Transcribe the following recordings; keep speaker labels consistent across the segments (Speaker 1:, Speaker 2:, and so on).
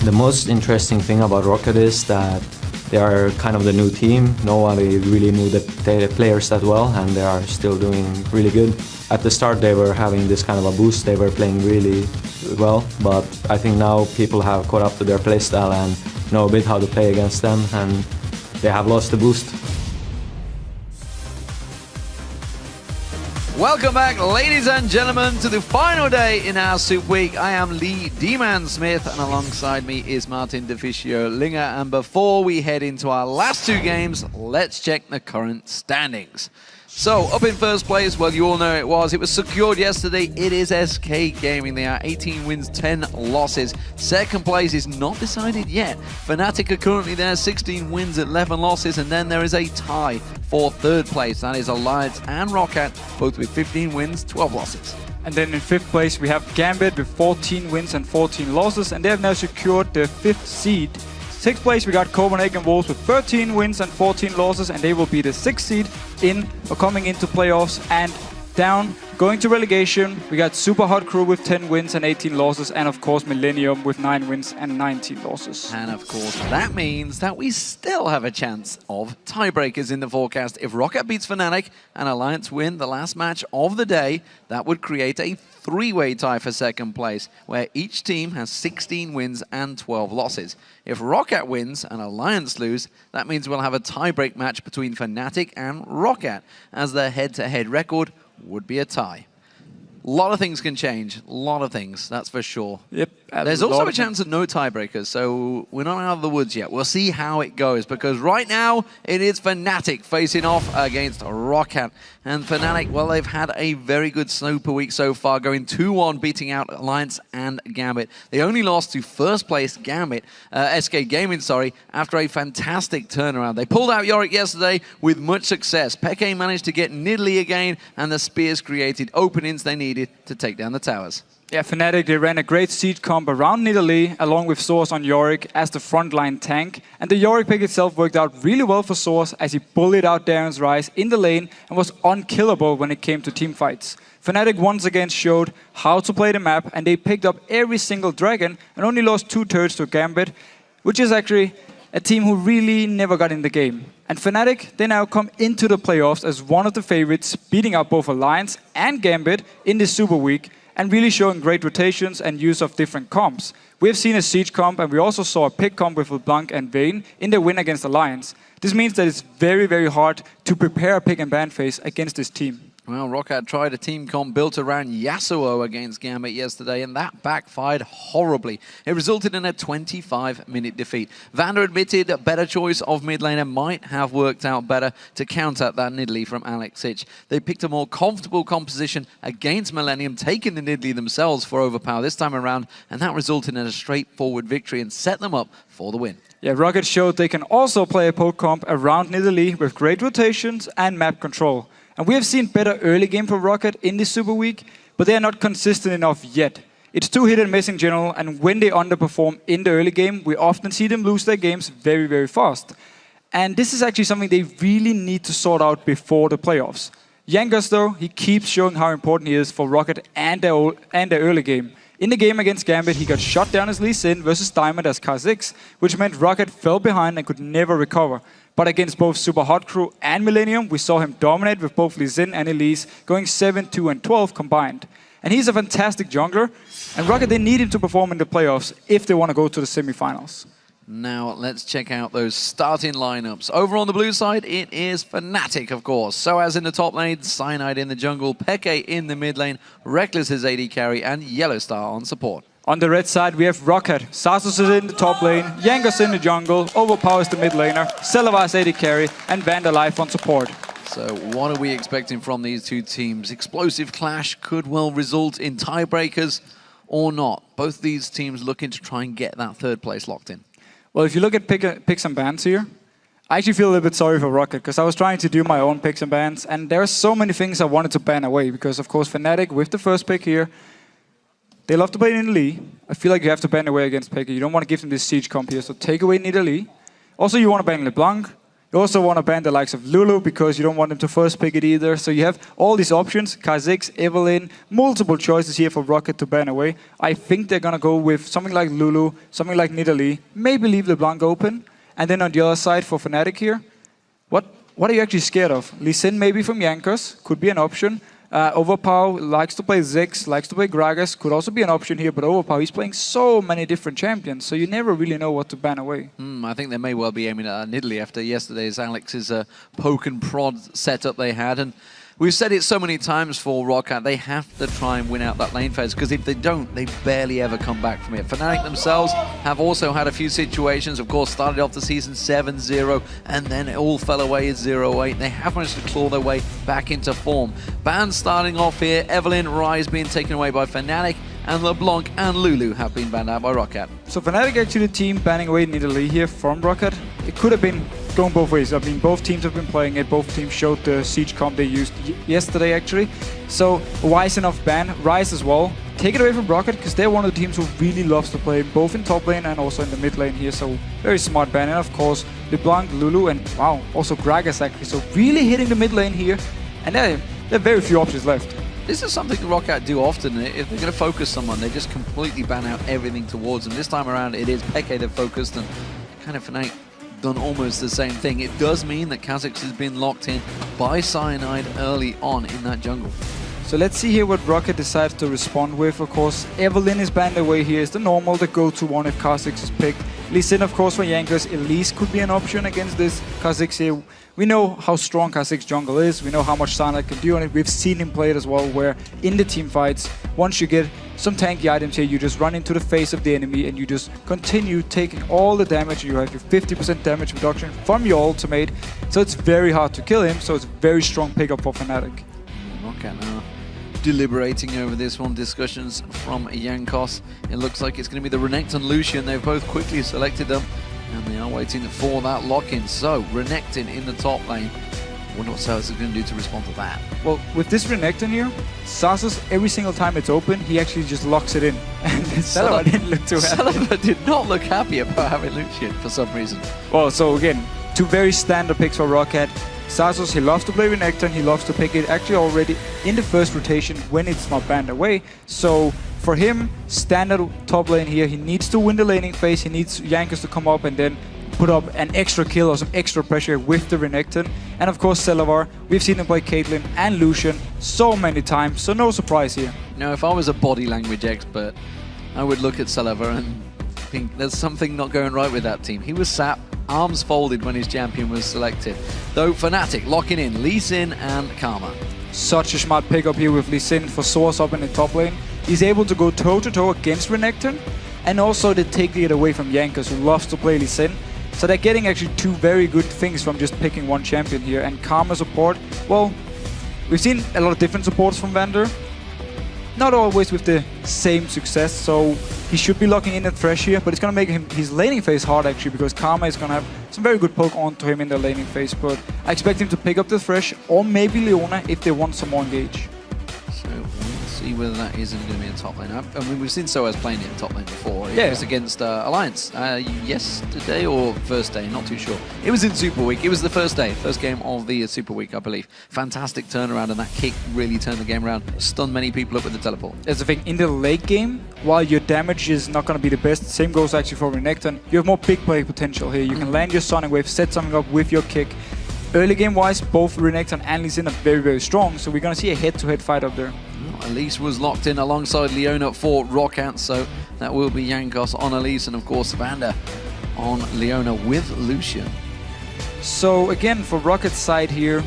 Speaker 1: The most interesting thing about Rocket is that they are kind of the new team. Nobody really knew the players that well, and they are still doing really good. At the start they were having this kind of a boost, they were playing really well, but I think now people have caught up to their playstyle and know a bit how to play against them, and they have lost the boost.
Speaker 2: Welcome back, ladies and gentlemen, to the final day in our Super Week. I am Lee D-Man Smith, and alongside me is Martin Deficio Linger. And before we head into our last two games, let's check the current standings. So, up in first place, well, you all know it was secured yesterday. It is SK Gaming. They are 18 wins, 10 losses. Second place is not decided yet. Fnatic are currently there, 16 wins, 11 losses, and then there is a tie for third place. That is Alliance and ROC, both with 15 wins, 12 losses.
Speaker 3: And then in fifth place, we have Gambit with 14 wins and 14 losses, and they have now secured the 5th seed. Sixth place, we got Copenhagen Wolves with 13 wins and 14 losses, and they will be the 6th seed coming into playoffs. And down, going to relegation, we got Super Hot Crew with 10 wins and 18 losses, and of course Millennium with 9 wins and 19 losses.
Speaker 2: And of course, that means that we still have a chance of tiebreakers in the forecast. If Rocket beats Fnatic and Alliance win the last match of the day, that would create a three-way tie for second place, where each team has 16 wins and 12 losses. If Rocket wins and Alliance lose, that means we'll have a tiebreak match between Fnatic and Rocket, as their head-to-head record would be a tie. A lot of things can change, a lot of things, that's for sure.
Speaker 3: Yep.
Speaker 2: There's also a chance of no tiebreakers, so we're not out of the woods yet. We'll see how it goes, because right now it is Fnatic facing off against ROC. And Fnatic, well, they've had a very good Super Week so far, going 2-1, beating out Alliance and Gambit. They only lost to first place Gambit, SK Gaming, sorry, after a fantastic turnaround. They pulled out Yorick yesterday with much success. Peke managed to get Nidalee again, and the Spears created openings they needed to take down the towers.
Speaker 3: Yeah, Fnatic, they ran a great siege comp around Nidalee, along with Source on Yorick as the frontline tank. And the Yorick pick itself worked out really well for Source, as he bullied out Darren's Rise in the lane and was unkillable when it came to team fights. Fnatic once again showed how to play the map, and they picked up every single dragon and only lost 2 turrets to Gambit, which is actually a team who really never got in the game. And Fnatic, they now come into the playoffs as one of the favorites, beating out both Alliance and Gambit in this Super Week, and really showing great rotations and use of different comps. We have seen a Siege comp, and we also saw a pick comp with LeBlanc and Vayne in their win against Alliance. This means that it's very, very hard to prepare a pick and ban phase against this team.
Speaker 2: Well, ROC had tried a team comp built around Yasuo against Gambit yesterday, and that backfired horribly. It resulted in a 25-minute defeat. Vander admitted a better choice of mid laner might have worked out better to counter that Nidalee from Alex Sitch. They picked a more comfortable composition against Millennium, taking the Nidalee themselves for overpower this time around, and that resulted in a straightforward victory and set them up for the win.
Speaker 3: Yeah, Rocket showed they can also play a poke comp around Nidalee with great rotations and map control. And we have seen better early game for Rocket in this Super Week, but they are not consistent enough yet. It's too hit and miss in general, and when they underperform in the early game, we often see them lose their games very, very fast. And this is actually something they really need to sort out before the playoffs. Jankos, though, he keeps showing how important he is for Rocket and their early game. In the game against Gambit, he got shot down as Lee Sin versus Diamond as Kha'Zix, which meant Rocket fell behind and could never recover. But against both Super Hot Crew and Millennium, we saw him dominate with both Lee Sin and Elise, going 7, 2, and 12 combined. And he's a fantastic jungler, and Rocket, they need him to perform in the playoffs if they want to go to the semifinals.
Speaker 2: Now, let's check out those starting lineups. Over on the blue side, it is Fnatic, of course. So as in the top lane, Cyanide in the jungle, Peke in the mid lane, Reckless is AD carry, and Yellowstar on support.
Speaker 3: On the red side, we have Rocket. Sasus is in the top lane, Jankos in the jungle, Overpower is the mid laner, Selva is AD carry, and Vandalife on support.
Speaker 2: So what are we expecting from these two teams? Explosive clash could well result in tiebreakers or not. Both these teams looking to try and get that third place locked in.
Speaker 3: Well, if you look at picks and bans here, I actually feel a little bit sorry for Rocket, because I was trying to do my own picks and bans, and there are so many things I wanted to ban away, because of course Fnatic with the first pick here, they love to play Nidalee. I feel like you have to ban away against Peke. You don't want to give them this siege comp here, so take away Nidalee. Also, you want to ban LeBlanc. You also want to ban the likes of Lulu because you don't want them to first pick it either. So you have all these options, Kha'Zix, Evelynn, multiple choices here for Rocket to ban away. I think they're going to go with something like Lulu, something like Nidalee, maybe leave LeBlanc open. And then on the other side for Fnatic here, what are you actually scared of? Lee Sin maybe from Jankos, could be an option. Overpow likes to play Ziggs, likes to play Gragas, could also be an option here, but Overpow, he's playing so many different champions, so you never really know what to ban away.
Speaker 2: I think they may well be aiming at Nidalee after yesterday's Alex's poke and prod setup they had. And we've said it so many times for ROC, they have to try and win out that lane phase, because if they don't, they barely ever come back from it. Fnatic themselves have also had a few situations, of course, started off the season 7-0, and then it all fell away at 0-8. They have managed to claw their way back into form. Bans starting off here, Evelynn, Ryze being taken away by Fnatic, and LeBlanc and Lulu have been banned out by ROC.
Speaker 3: So Fnatic actually the team banning away Nidalee here from ROC. It could have been going both ways. I mean, both teams have been playing it. Both teams showed the siege comp they used yesterday, actually. So, wise enough ban. Ryze as well. Take it away from Rocket, because they're one of the teams who really loves to play both in top lane and also in the mid lane here. So, very smart ban. And of course, LeBlanc, Lulu, and wow, also Gragas actually. So, really hitting the mid lane here. And there are very few options left.
Speaker 2: This is something ROC do often. If they're going to focus someone, they just completely ban out everything towards them. This time around, it is Peke they've focused, and kind of Fnatic done almost the same thing. It does mean that Kha'Zix has been locked in by Cyanide early on in that jungle.
Speaker 3: So let's see here what Rocket decides to respond with. Of course, Evelynn is banned away here. It's the normal, the go-to one if Kha'Zix is picked. Lee Sin, of course, for Jankos. Elise could be an option against this Kha'Zix here. We know how strong Kha'Zix jungle is. We know how much Cyanide can do on it. We've seen him play it as well, where in the team fights, once you get some tanky items here, you just run into the face of the enemy and you just continue taking all the damage. You have your 50% damage reduction from your ultimate. So it's very hard to kill him. So it's a very strong pickup for Fnatic.
Speaker 2: Okay, now deliberating over this one. Discussions from Jankos. It looks like it's going to be the Renekton and Lucian. They've both quickly selected them, and they are waiting for that lock-in. So, Renekton in the top lane. I wonder what Salas is going to do to respond to that.
Speaker 3: Well, with this Renekton here, Sasus, every single time it's open, he actually just locks it in. And Celeber didn't look too happy.
Speaker 2: Celeber did not look happy about having Lucian for some reason.
Speaker 3: Well, so again, two very standard picks for Rocket. Sasus, he loves to play Renekton, he loves to pick it actually already in the first rotation when it's not banned away. So for him, standard top lane here, he needs to win the laning phase, he needs Jankos to come up and then put up an extra kill or some extra pressure with the Renekton. And of course Celeber, we've seen him play Caitlyn and Lucian so many times, so no surprise here.
Speaker 2: Now, if I was a body language expert, I would look at Celeber and think there's something not going right with that team. He was sap, arms folded when his champion was selected. Though Fnatic locking in Lee Sin and Karma.
Speaker 3: Such a smart pickup here with Lee Sin for Source up in the top lane. He's able to go toe-to-toe against Renekton, and also they take it away from Jankos, who loves to play Lee Sin. So they're getting actually two very good things from just picking one champion here. And Karma support, well, we've seen a lot of different supports from Vander. Not always with the same success, so he should be locking in the Thresh here, but it's going to make his laning phase hard actually, because Karma is going to have some very good poke onto him in the laning phase, but I expect him to pick up the Thresh, or maybe Leona if they want some more engage.
Speaker 2: So we'll see whether that isn't going to be in top lane. I mean, we've seen Soaz playing it in top lane before. It was against Alliance yesterday or first day, not too sure. It was in Super Week. It was the first day, first game of the Super Week, I believe. Fantastic turnaround, and that kick really turned the game around. Stunned many people up with the teleport.
Speaker 3: That's the thing, in the late game, while your damage is not going to be the best, same goes actually for Renekton, you have more big play potential here. You can land your Sonic Wave, set something up with your kick. Early game wise, both Renekton and Lee Sin are very, very strong, so we're going to see a head-to-head fight up there.
Speaker 2: Elise was locked in alongside Leona for ROC, so that will be Jankos on Elise, and of course Vander on Leona with Lucian.
Speaker 3: So again, for Rocket's side here,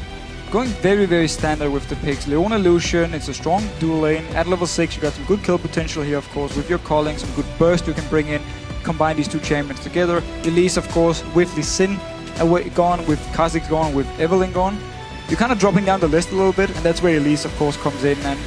Speaker 3: going very, very standard with the picks. Leona, Lucian, it's a strong dual lane. At level 6, you got some good kill potential here, of course, with your calling, some good burst you can bring in, combine these two champions together. Elise, of course, with Lee Sin gone, with Kha'Zix gone, with Evelynn gone. You're kind of dropping down the list a little bit, and that's where Elise, of course, comes in, and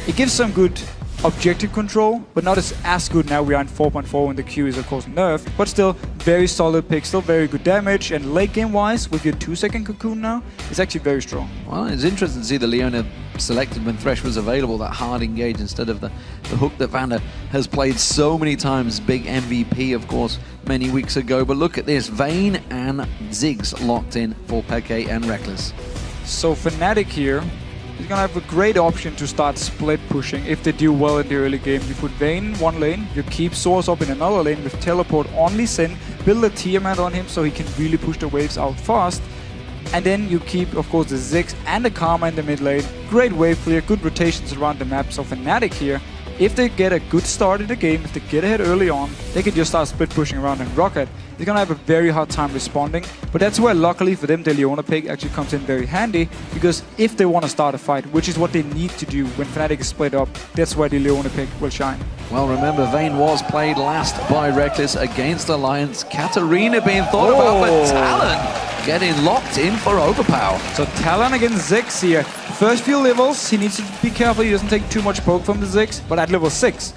Speaker 3: it gives some good objective control, but not as good now. We are in 4.4 when the Q is, of course, nerfed, but still very solid pick, still very good damage, and late game wise, with your 2-second cocoon now, it's actually very strong.
Speaker 2: Well, it's interesting to see the Leona selected when Thresh was available, that hard engage instead of the hook that Vander has played so many times. Big MVP, of course, many weeks ago. But look at this, Vayne and Ziggs locked in for Peke and Reckless.
Speaker 3: So Fnatic here is gonna have a great option to start split pushing if they do well in the early game. You put Vayne in one lane, you keep Source up in another lane with teleport on Lee Sin, build a Tiamat on him so he can really push the waves out fast. And then you keep, of course, the Ziggs and the Karma in the mid lane. Great wave clear, good rotations around the map. So Fnatic here, if they get a good start in the game, if they get ahead early on, they can just start split pushing around, and Rocket is going to have a very hard time responding. But that's where, luckily for them, the Leona pick actually comes in very handy, because if they want to start a fight, which is what they need to do when Fnatic is split up, that's where the Leona pick will shine.
Speaker 2: Well, remember, Vayne was played last by Reckless against Alliance. Katarina being thought about, but Talon getting locked in for overpower.
Speaker 3: So Talon against Ziggs here. First few levels, he needs to be careful he doesn't take too much poke from the Ziggs, but at level 6,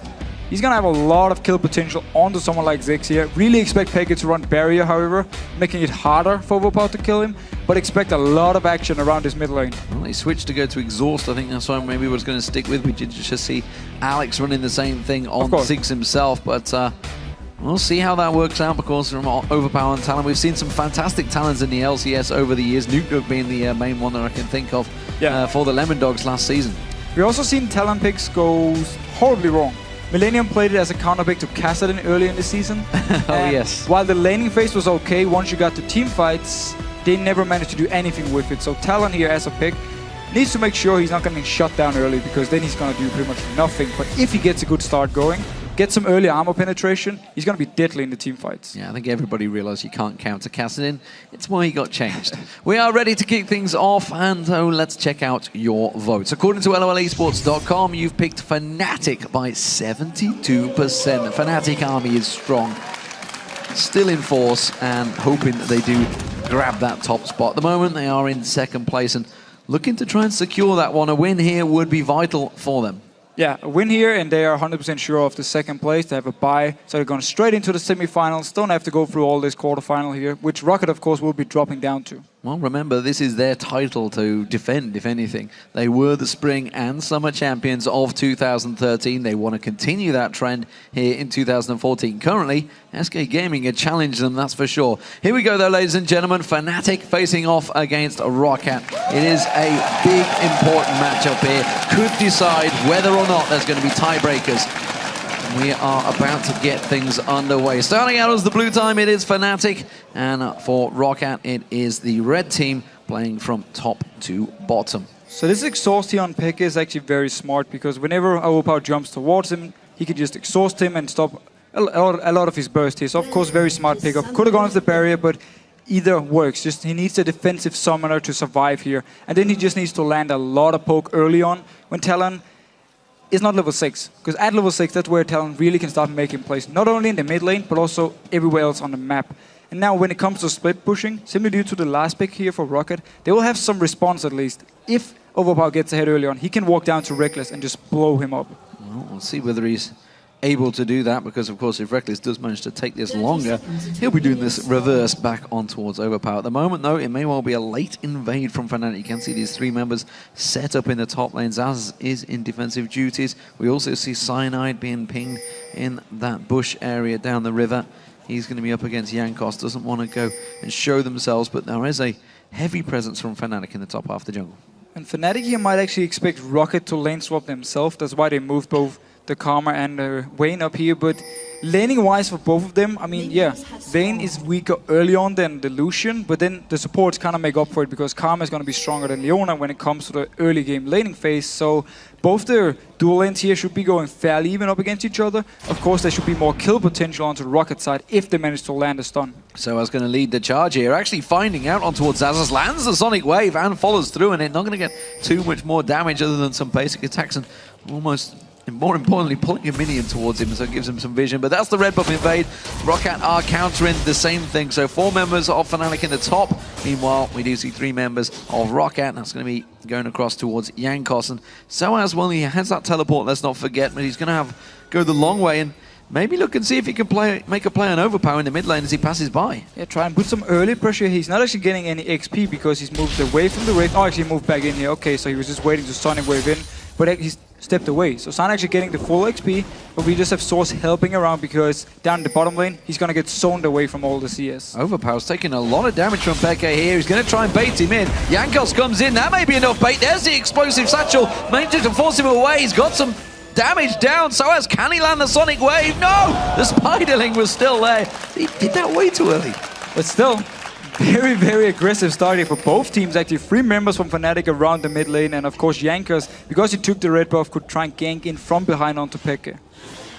Speaker 3: he's gonna have a lot of kill potential onto someone like Ziggs here. Really expect Peke to run barrier, however, making it harder for Overpower to kill him, but expect a lot of action around his mid lane.
Speaker 2: Well, he switched to go to Exhaust. I think that's why maybe was going to stick with. We did just see Alex running the same thing on Ziggs himself, but we'll see how that works out, because from Overpower and Talon, we've seen some fantastic talents in the LCS over the years, Nuke being the main one that I can think of for the Lemon Dogs last season.
Speaker 3: We've also seen Talon picks go horribly wrong. Millennium played it as a counter pick to Kassadin early in the season.
Speaker 2: Yes.
Speaker 3: While the laning phase was okay, once you got to team fights, they never managed to do anything with it. So Talon here as a pick needs to make sure he's not going to get shut down early, because then he's going to do pretty much nothing. But if he gets a good start going, get some early armor penetration, he's going to be deadly in the team fights.
Speaker 2: Yeah, I think everybody realized you can't counter Kassadin. It's why he got changed. We are ready to kick things off, and let's check out your votes. According to LOLesports.com, you've picked Fnatic by 72%. Fnatic army is strong, still in force, and hoping that they do grab that top spot. At the moment, they are in second place and looking to try and secure that one. A win here would be vital for them.
Speaker 3: Yeah, a win here, and they are 100% sure of the second place. They have a bye, so they're going straight into the semifinals. Don't have to go through all this quarterfinal here, which Rocket, of course, will be dropping down to.
Speaker 2: Well, remember, this is their title to defend, if anything. They were the Spring and Summer champions of 2013. They want to continue that trend here in 2014. Currently, SK Gaming have challenged them, that's for sure. Here we go, though, ladies and gentlemen. Fnatic facing off against Rocket. It is a big, important matchup here. Could decide whether or not there's going to be tiebreakers. We are about to get things underway. Starting out as the blue team, it is Fnatic, and for Rocket, it is the red team playing from top to bottom.
Speaker 3: So this exhaust here on Peke is actually very smart, because whenever Overpower jumps towards him, he can just exhaust him and stop a lot of his burst here. So of course, very smart pickup. Could have gone with the barrier, but either works. Just he needs a defensive summoner to survive here, and then he just needs to land a lot of poke early on when Talon is not level 6, because at level 6, that's where Talon really can start making plays, not only in the mid lane, but also everywhere else on the map. And now when it comes to split pushing, simply due to the last pick here for Rocket, they will have some response at least. If Overpower gets ahead early on, he can walk down to Reckless and just blow him up.
Speaker 2: Well, we'll see whether he's able to do that, because of course if Reckless does manage to take this longer, he'll be doing this reverse back on towards Overpower. At the moment though, it may well be a late invade from Fnatic. You can see these three members set up in the top lane. Zaz is in defensive duties. We also see Cyanide being pinged in that bush area down the river. He's going to be up against Jankos, doesn't want to go and show themselves, but there is a heavy presence from Fnatic in the top half of the jungle.
Speaker 3: And Fnatic here might actually expect Rocket to lane swap themselves. That's why they moved both the Karma and Vayne up here, but laning-wise for both of them, I mean, yeah, Vayne is weaker early on than the Lucian, but then the supports kind of make up for it, because Karma is going to be stronger than Leona when it comes to the early game laning phase. So both their dual lanes here should be going fairly even up against each other. Of course, there should be more kill potential onto the Rocket side if they manage to land a stun.
Speaker 2: So I was going to lead the charge here, actually finding out on towards Zazas, lands the Sonic Wave and follows through, and it's not going to get too much more damage other than some basic attacks, and almost, and more importantly, pulling a minion towards him, so it gives him some vision. But that's the red buff invade. Rocket are countering the same thing. So 4 members of Fnatic in the top. Meanwhile, we do see 3 members of Rocket. That's going to be going across towards Jankos. And so as well, he has that teleport, let's not forget, but he's going to go the long way. And maybe look and see if he can make a play on Overpower in the mid lane as he passes by.
Speaker 3: Yeah, try and put some early pressure. He's not actually getting any XP because he's moved away from the Wraith. Oh, actually moved back in here. Okay, so he was just waiting to Sonic Wave in, but he's stepped away. So San actually getting the full XP, but we just have Source helping around because down in the bottom lane, he's going to get zoned away from all the CS.
Speaker 2: Overpower's taking a lot of damage from Peke here. He's going to try and bait him in. Jankos comes in. That may be enough bait. There's the explosive satchel. Manages to force him away. He's got some damage down. So can he land the Sonic Wave? No! The Spiderling was still there. He did that way too early.
Speaker 3: But still, very, very aggressive start here for both teams. Actually, 3 members from Fnatic around the mid lane, and of course Jankos, because he took the red buff, could try and gank in from behind onto Peke.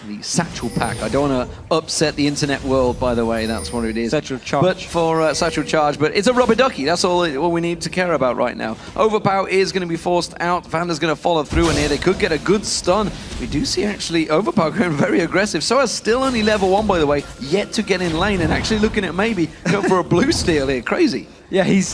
Speaker 2: The Satchel Pack. I don't want to upset the internet world, by the way. That's what it is.
Speaker 3: Satchel Charge.
Speaker 2: But for Satchel Charge, but it's a rubber ducky. That's all we need to care about right now. Overpower is going to be forced out. Vander's going to follow through, and here they could get a good stun. We do see actually Overpower going very aggressive. So is still only level 1, by the way, yet to get in lane, and actually looking at maybe go for a blue steal here. Crazy.
Speaker 3: Yeah, he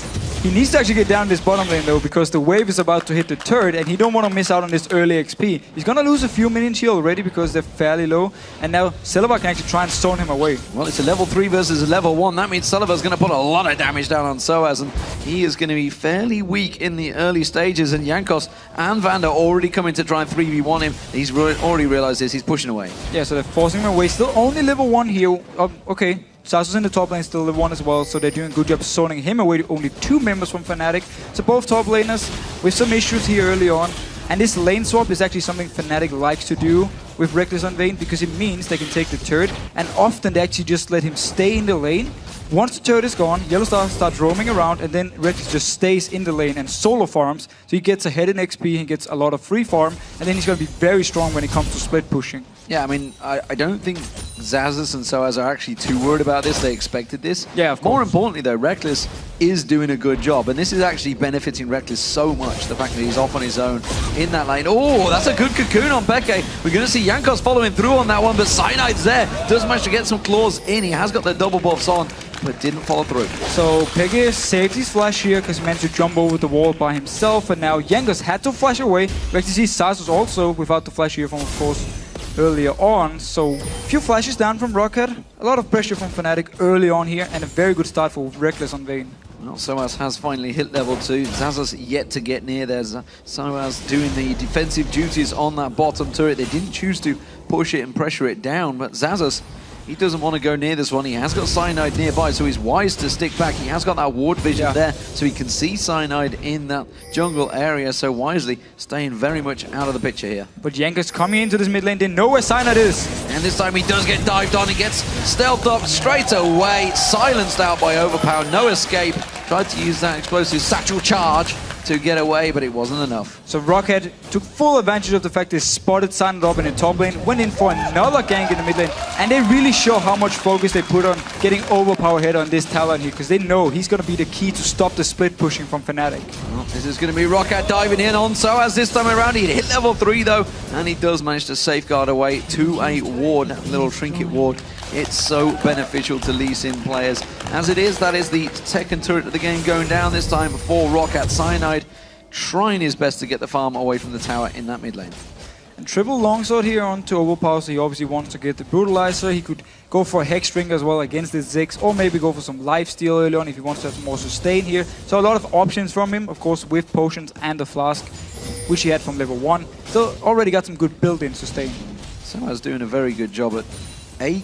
Speaker 3: needs to actually get down this bottom lane though, because the wave is about to hit the turret and he don't want to miss out on this early XP. He's gonna lose a few minions here already because they're fairly low, and now Silva can actually try and stone him away.
Speaker 2: Well, it's a level 3 versus a level 1. That means Silva's going to put a lot of damage down on Soaz, and he is going to be fairly weak in the early stages, and Jankos and Vander already coming to try and 3v1 him. He's already realized this. He's pushing away.
Speaker 3: Yeah, so they're forcing him away. Still only level 1 here. Okay. Sasus in the top lane, still level 1 as well, so they're doing a good job zoning him away. Only 2 members from Fnatic. So both top laners with some issues here early on. And this lane swap is actually something Fnatic likes to do with Reckless on Vayne, because it means they can take the turret, and often they actually just let him stay in the lane. Once the turret is gone, Yellowstar starts roaming around, and then Reckless just stays in the lane and solo farms. So he gets ahead in XP, he gets a lot of free farm, and then he's going to be very strong when it comes to split pushing.
Speaker 2: Yeah, I mean, I don't think Xaxus and Soaz are actually too worried about this. They expected this.
Speaker 3: Yeah, of course.
Speaker 2: More importantly, though, Reckless is doing a good job, and this is actually benefiting Reckless so much, the fact that he's off on his own in that lane. Oh, that's a good cocoon on Peke. We're going to see Jankos following through on that one, but Cyanide's there. Does manage to get some claws in. He has got the double buffs on, but didn't follow through.
Speaker 3: So Peke saved his flash here because he managed to jump over the wall by himself, and now Jankos had to flash away. We actually see Sasus also without the flash here from, of course, earlier on. So a few flashes down from Rocket, a lot of pressure from Fnatic early on here, and a very good start for Reckless on Vayne.
Speaker 2: Well, Soaz has finally hit level 2. Xaxus yet to get near there. Soaz doing the defensive duties on that bottom turret. They didn't choose to push it and pressure it down, but Xaxus, he doesn't want to go near this one. He has got Cyanide nearby, so he's wise to stick back. He has got that ward vision there, so he can see Cyanide in that jungle area, so wisely staying very much out of the picture here.
Speaker 3: But Jankos coming into this mid lane, they know where Cyanide is.
Speaker 2: And this time he does get dived on. He gets stealthed up straight away, silenced out by Overpower. No escape. Tried to use that explosive satchel charge to get away, but it wasn't enough.
Speaker 3: So Rockhead took full advantage of the fact they spotted Cyanide up in the top lane, went in for another gank in the mid lane, and they really show how much focus they put on getting Overpower head on this Talon here, because they know he's going to be the key to stop the split pushing from Fnatic.
Speaker 2: Well, this is going to be Rockhead diving in on Soaz this time around. He hit level 3 though, and he does manage to safeguard away to a ward, that little trinket ward. It's so beneficial to Lee Sin players. As it is, that is the second turret of the game going down this time for Rocket. Cyanide trying his best to get the farm away from the tower in that mid lane.
Speaker 3: And triple longsword here onto Overpower, so he obviously wants to get the Brutalizer. He could go for a Hex String as well against this Ziggs, or maybe go for some lifesteal early on if he wants to have some more sustain here. So a lot of options from him, of course, with potions and the flask, which he had from level 1. So already got some good built-in sustain.
Speaker 2: Soaz doing a very good job at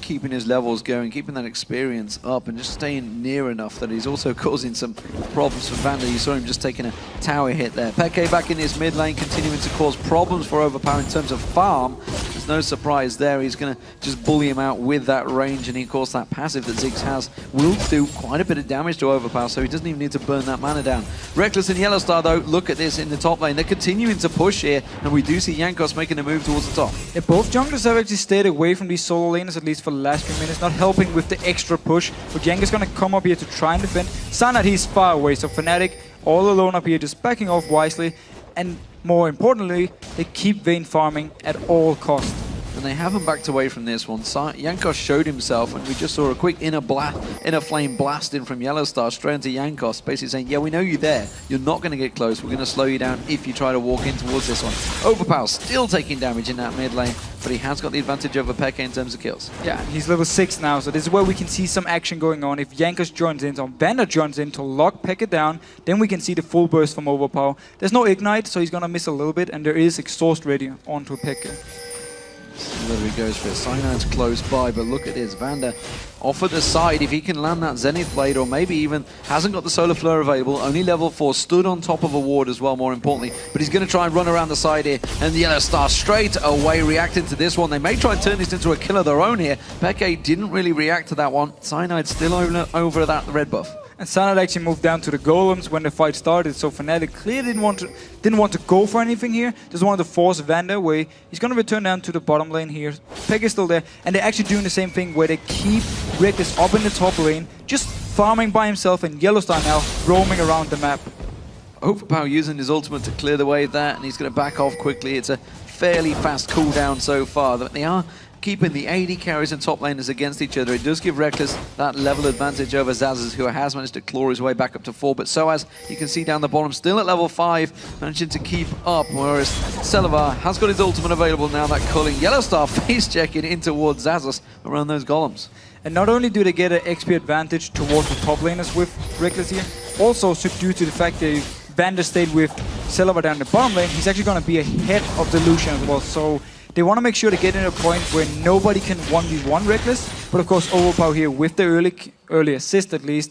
Speaker 2: keeping his levels going, keeping that experience up, and just staying near enough that he's also causing some problems for Vander. You saw him just taking a tower hit there. Peke back in his mid lane, continuing to cause problems for Overpower in terms of farm. There's no surprise there. He's going to just bully him out with that range, and of course that passive that Ziggs has will do quite a bit of damage to Overpower, so he doesn't even need to burn that mana down. Reckless and Yellowstar though, look at this in the top lane. They're continuing to push here, and we do see Jankos making a move towards the top.
Speaker 3: Yeah, both junglers have actually stayed away from these solo laners, at least for the last few minutes, not helping with the extra push. But Jankos going to come up here to try and defend. Cyanide, he's far away, so Fnatic all alone up here, just backing off wisely. And more importantly, they keep Vayne farming at all costs.
Speaker 2: and they haven't backed away from this one. Jankos showed himself, and we just saw a quick inner flame blast in from Yellowstar straight into Jankos, basically saying, yeah, we know you're there. You're not going to get close. We're going to slow you down if you try to walk in towards this one. Overpower still taking damage in that mid lane, but he has got the advantage over Peke in terms of kills.
Speaker 3: Yeah, he's level 6 now, so this is where we can see some action going on. If Jankos joins in, or Vander joins in to lock Peke down, then we can see the full burst from Overpower. There's no Ignite, so he's going to miss a little bit, and there is Exhaust ready onto Peke.
Speaker 2: Whether he goes for it. Cyanide's close by, but look at this. Vander off at the side. If he can land that Zenith Blade, or maybe even hasn't got the Solar Flare available, only level 4, stood on top of a ward as well, more importantly. But he's going to try and run around the side here, and the Yellowstar straight away reacting to this one. They may try and turn this into a kill of their own here. Peke didn't really react to that one. Cyanide still over that red buff.
Speaker 3: And Cyanide actually moved down to the golems when the fight started, so Fnatic clearly didn't want to go for anything here. Just wanted to force Vander away. He's going to return down to the bottom lane here. Peke is still there, and they're actually doing the same thing where they keep Reckless up in the top lane, just farming by himself, and Yellowstar now roaming around the map.
Speaker 2: Overpower using his ultimate to clear the wave there, and he's going to back off quickly. It's a fairly fast cooldown so far. They are keeping the AD carries and top laners against each other. It does give Reckless that level advantage over Zazas, who has managed to claw his way back up to 4, but Soaz, you can see down the bottom, still at level 5, managing to keep up, whereas Celavar has got his ultimate available now, that culling. Yellowstar face checking in towards Zazas around those golems.
Speaker 3: And not only do they get an XP advantage towards the top laners with Reckless here, also due to the fact that Vander stayed with Celavar down the bottom lane, he's actually going to be ahead of the Lucian as well. So they want to make sure to get in a point where nobody can 1v1 Reckless, but of course Overpower here with the early assist at least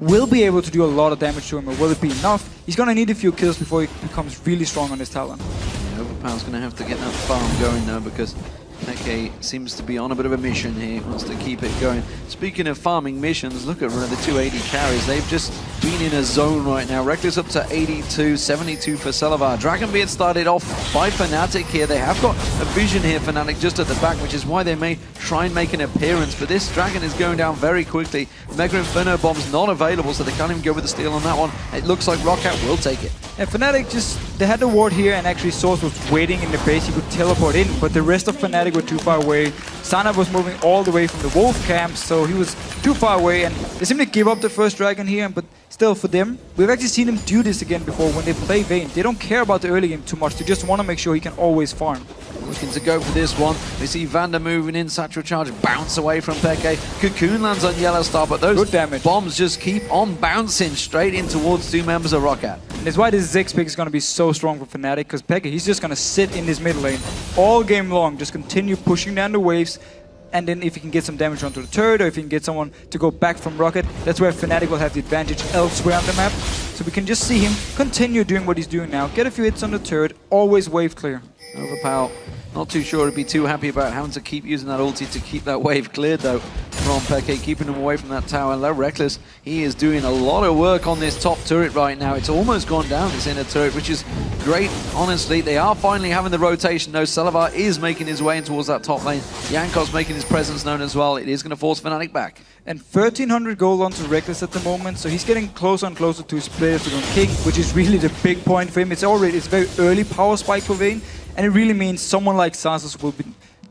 Speaker 3: will be able to do a lot of damage to him. Or will it be enough? He's going to need a few kills before he becomes really strong on his talent.
Speaker 2: Yeah, Overpower's going to have to get that farm going now, because Peke seems to be on a bit of a mission here. He wants to keep it going. Speaking of farming missions, look at the 280 carries. They've just been in a zone right now. Reckless up to 82, 72 for Celavar. Dragonbeard started off by Fnatic here. They have got a vision here, Fnatic, just at the back, which is why they may try and make an appearance. But this Dragon is going down very quickly. Mega Inferno Bomb's not available, so they can't even go with the steal on that one. It looks like Roccat will take it.
Speaker 3: And Fnatic they had the ward here, and actually Source was waiting in the base. He could teleport in, but the rest of Fnatic were too far away. Sana was moving all the way from the Wolf camp, so he was too far away, and they simply give up the first Dragon here. But still, for them, we've actually seen them do this again before when they play Vayne. They don't care about the early game too much. They just want to make sure he can always farm.
Speaker 2: Looking to go for this one. We see Vander moving in, Satchel Charge bounce away from Peke. Cocoon lands on Yellowstar, but those bombs just keep on bouncing straight in towards two members of Roccat.
Speaker 3: And that's why this Ziggs pick is going to be so strong for Fnatic, because Peke, he's just going to sit in his mid lane all game long, just continue pushing down the waves, and then if he can get some damage onto the turret, or if he can get someone to go back from Rocket, that's where Fnatic will have the advantage elsewhere on the map. So we can just see him continue doing what he's doing now, get a few hits on the turret, always wave clear.
Speaker 2: Overpower, not too sure he'd be too happy about having to keep using that ulti to keep that wave cleared though from Peke, keeping him away from that tower. Low Reckless, he is doing a lot of work on this top turret right now. It's almost gone down, this inner turret, which is great, honestly. They are finally having the rotation though. Celavar is making his way in towards that top lane. Jankos making his presence known as well. It is going to force Fnatic back.
Speaker 3: And 1300 gold onto Reckless at the moment, so he's getting closer and closer to his players to go king, which is really the big point for him. It's very early power spike for Vayne, and it really means someone like Sasus will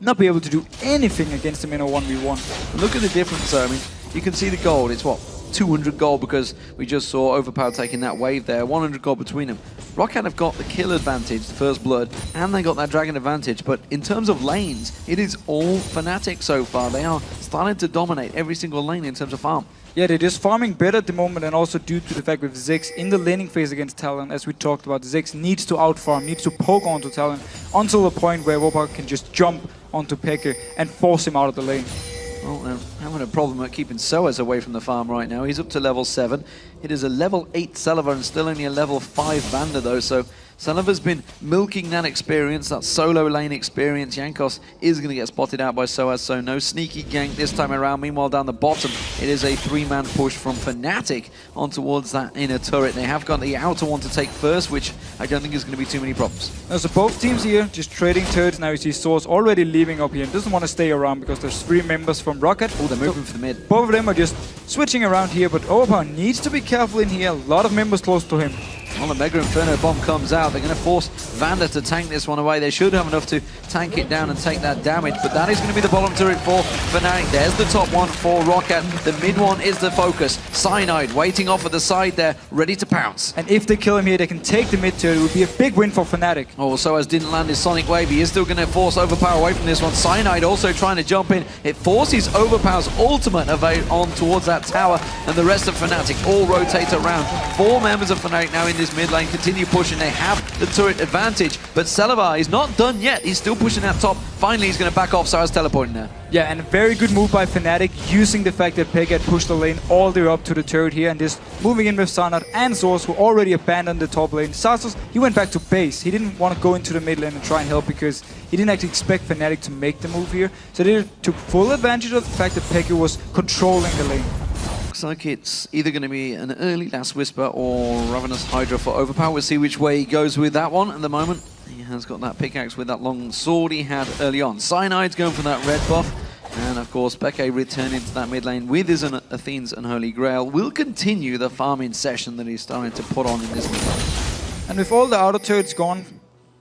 Speaker 3: not be able to do anything against him in a 1v1.
Speaker 2: Look at the difference though. I mean, you can see the gold. It's what? 200 gold, because we just saw Overpower taking that wave there. 100 gold between them. Roccat have got the kill advantage, the first blood, and they got that dragon advantage. But in terms of lanes, it is all Fnatic so far. They are starting to dominate every single lane in terms of farm.
Speaker 3: Yeah, they're just farming better at the moment, and also due to the fact with Ziggs in the laning phase against Talon, as we talked about, Ziggs needs to outfarm, needs to poke onto Talon until the point where Overpower can just jump onto Peke and force him out of the lane.
Speaker 2: Well, they're having a problem at keeping Soaz away from the farm right now. He's up to level 7. It is a level 8 Celavar and still only a level 5 Vander though, so Celavar's been milking that experience, that solo lane experience. Jankos is going to get spotted out by Soaz, so no sneaky gank this time around. Meanwhile, down the bottom, it is a 3-man push from Fnatic on towards that inner turret. They have got the outer one to take first, which I don't think is going to be too many problems.
Speaker 3: So both teams here just trading turrets. Now you see Source already leaving up here and doesn't want to stay around because there's 3 members from Rocket.
Speaker 2: Oh, they're moving for the mid.
Speaker 3: Both of them are just switching around here, but Overpower needs to be careful in here. A lot of members close to him.
Speaker 2: Well, the Mega Inferno Bomb comes out. They're going to force Vander to tank this one away. They should have enough to tank it down and take that damage, but that is going to be the bottom turret for Fnatic. There's the top one for Rocket. The mid one is the focus. Cyanide waiting off at the side there, ready to pounce.
Speaker 3: And if they kill him here, they can take the mid turret. It would be a big win for Fnatic.
Speaker 2: Oh, Soaz didn't land his Sonic Wave. He is still going to force Overpower away from this one. Cyanide also trying to jump in. It forces Overpower's ultimate on towards that tower, and the rest of Fnatic all rotate around. 4 members of Fnatic now in this mid lane continue pushing. They have the turret advantage, but Celavar is not done yet. He's still pushing that top. Finally, he's going to back off. Soaz teleporting there.
Speaker 3: Yeah, and a very good move by Fnatic, using the fact that Peg had pushed the lane all the way up to the turret here, and just moving in with Sanad and Source, who already abandoned the top lane. Sasos, he went back to base. He didn't want to go into the mid lane and try and help because he didn't actually expect Fnatic to make the move here. So they took full advantage of the fact that Peg was controlling the lane.
Speaker 2: Looks like it's either going to be an early Last Whisper or Ravenous Hydra for Overpower. We'll see which way he goes with that one at the moment. He has got that pickaxe with that long sword he had early on. Cyanide's going for that red buff. And of course, Peke returning to that mid lane with his Athene's Unholy Grail will continue the farming session that he's starting to put on in this mid lane.
Speaker 3: And with all the auto turrets gone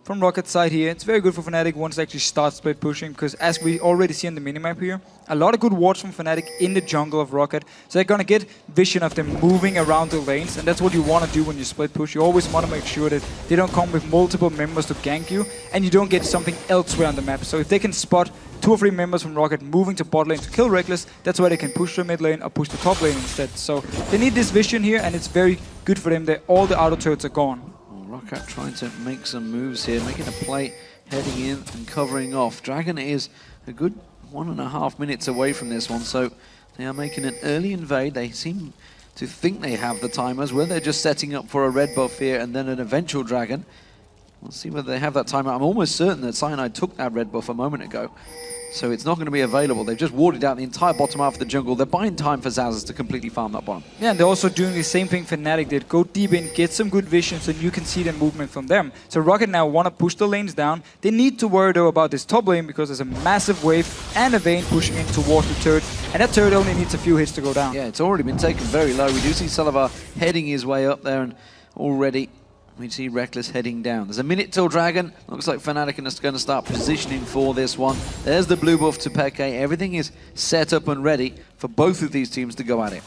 Speaker 3: from Rocket's side here, it's very good for Fnatic once they actually start split pushing, because as we already see on the minimap here, a lot of good wards from Fnatic in the jungle of Rocket. So they're gonna get vision of them moving around the lanes, and that's what you want to do when you split push. You always want to make sure that they don't come with multiple members to gank you, and you don't get something elsewhere on the map. So if they can spot 2 or 3 members from Rocket moving to bot lane to kill Reckless, that's why they can push the mid lane or push the top lane instead. So they need this vision here, and it's very good for them that all the auto turrets are gone.
Speaker 2: Rocket trying to make some moves here, making a play, heading in and covering off. Dragon is a good 1.5 minutes away from this one, so they are making an early invade. They seem to think they have the timers, whether they're just setting up for a red buff here and then an eventual Dragon. We'll see whether they have that timer. I'm almost certain that Cyanide took that red buff a moment ago, so it's not going to be available. They've just warded out the entire bottom half of the jungle. They're buying time for Zazas to completely farm that bottom.
Speaker 3: Yeah, and they're also doing the same thing Fnatic did. Go deep in, get some good vision so you can see the movement from them. So Rocket now want to push the lanes down. They need to worry though about this top lane because there's a massive wave and a Vayne pushing in towards the turret. And that turret only needs a few hits to go down.
Speaker 2: Yeah, it's already been taken very low. We do see Celavar heading his way up there, and already we see Reckless heading down. There's a minute till Dragon. Looks like Fnatic is going to start positioning for this one. There's the blue buff to Peke. Everything is set up and ready for both of these teams to go at it.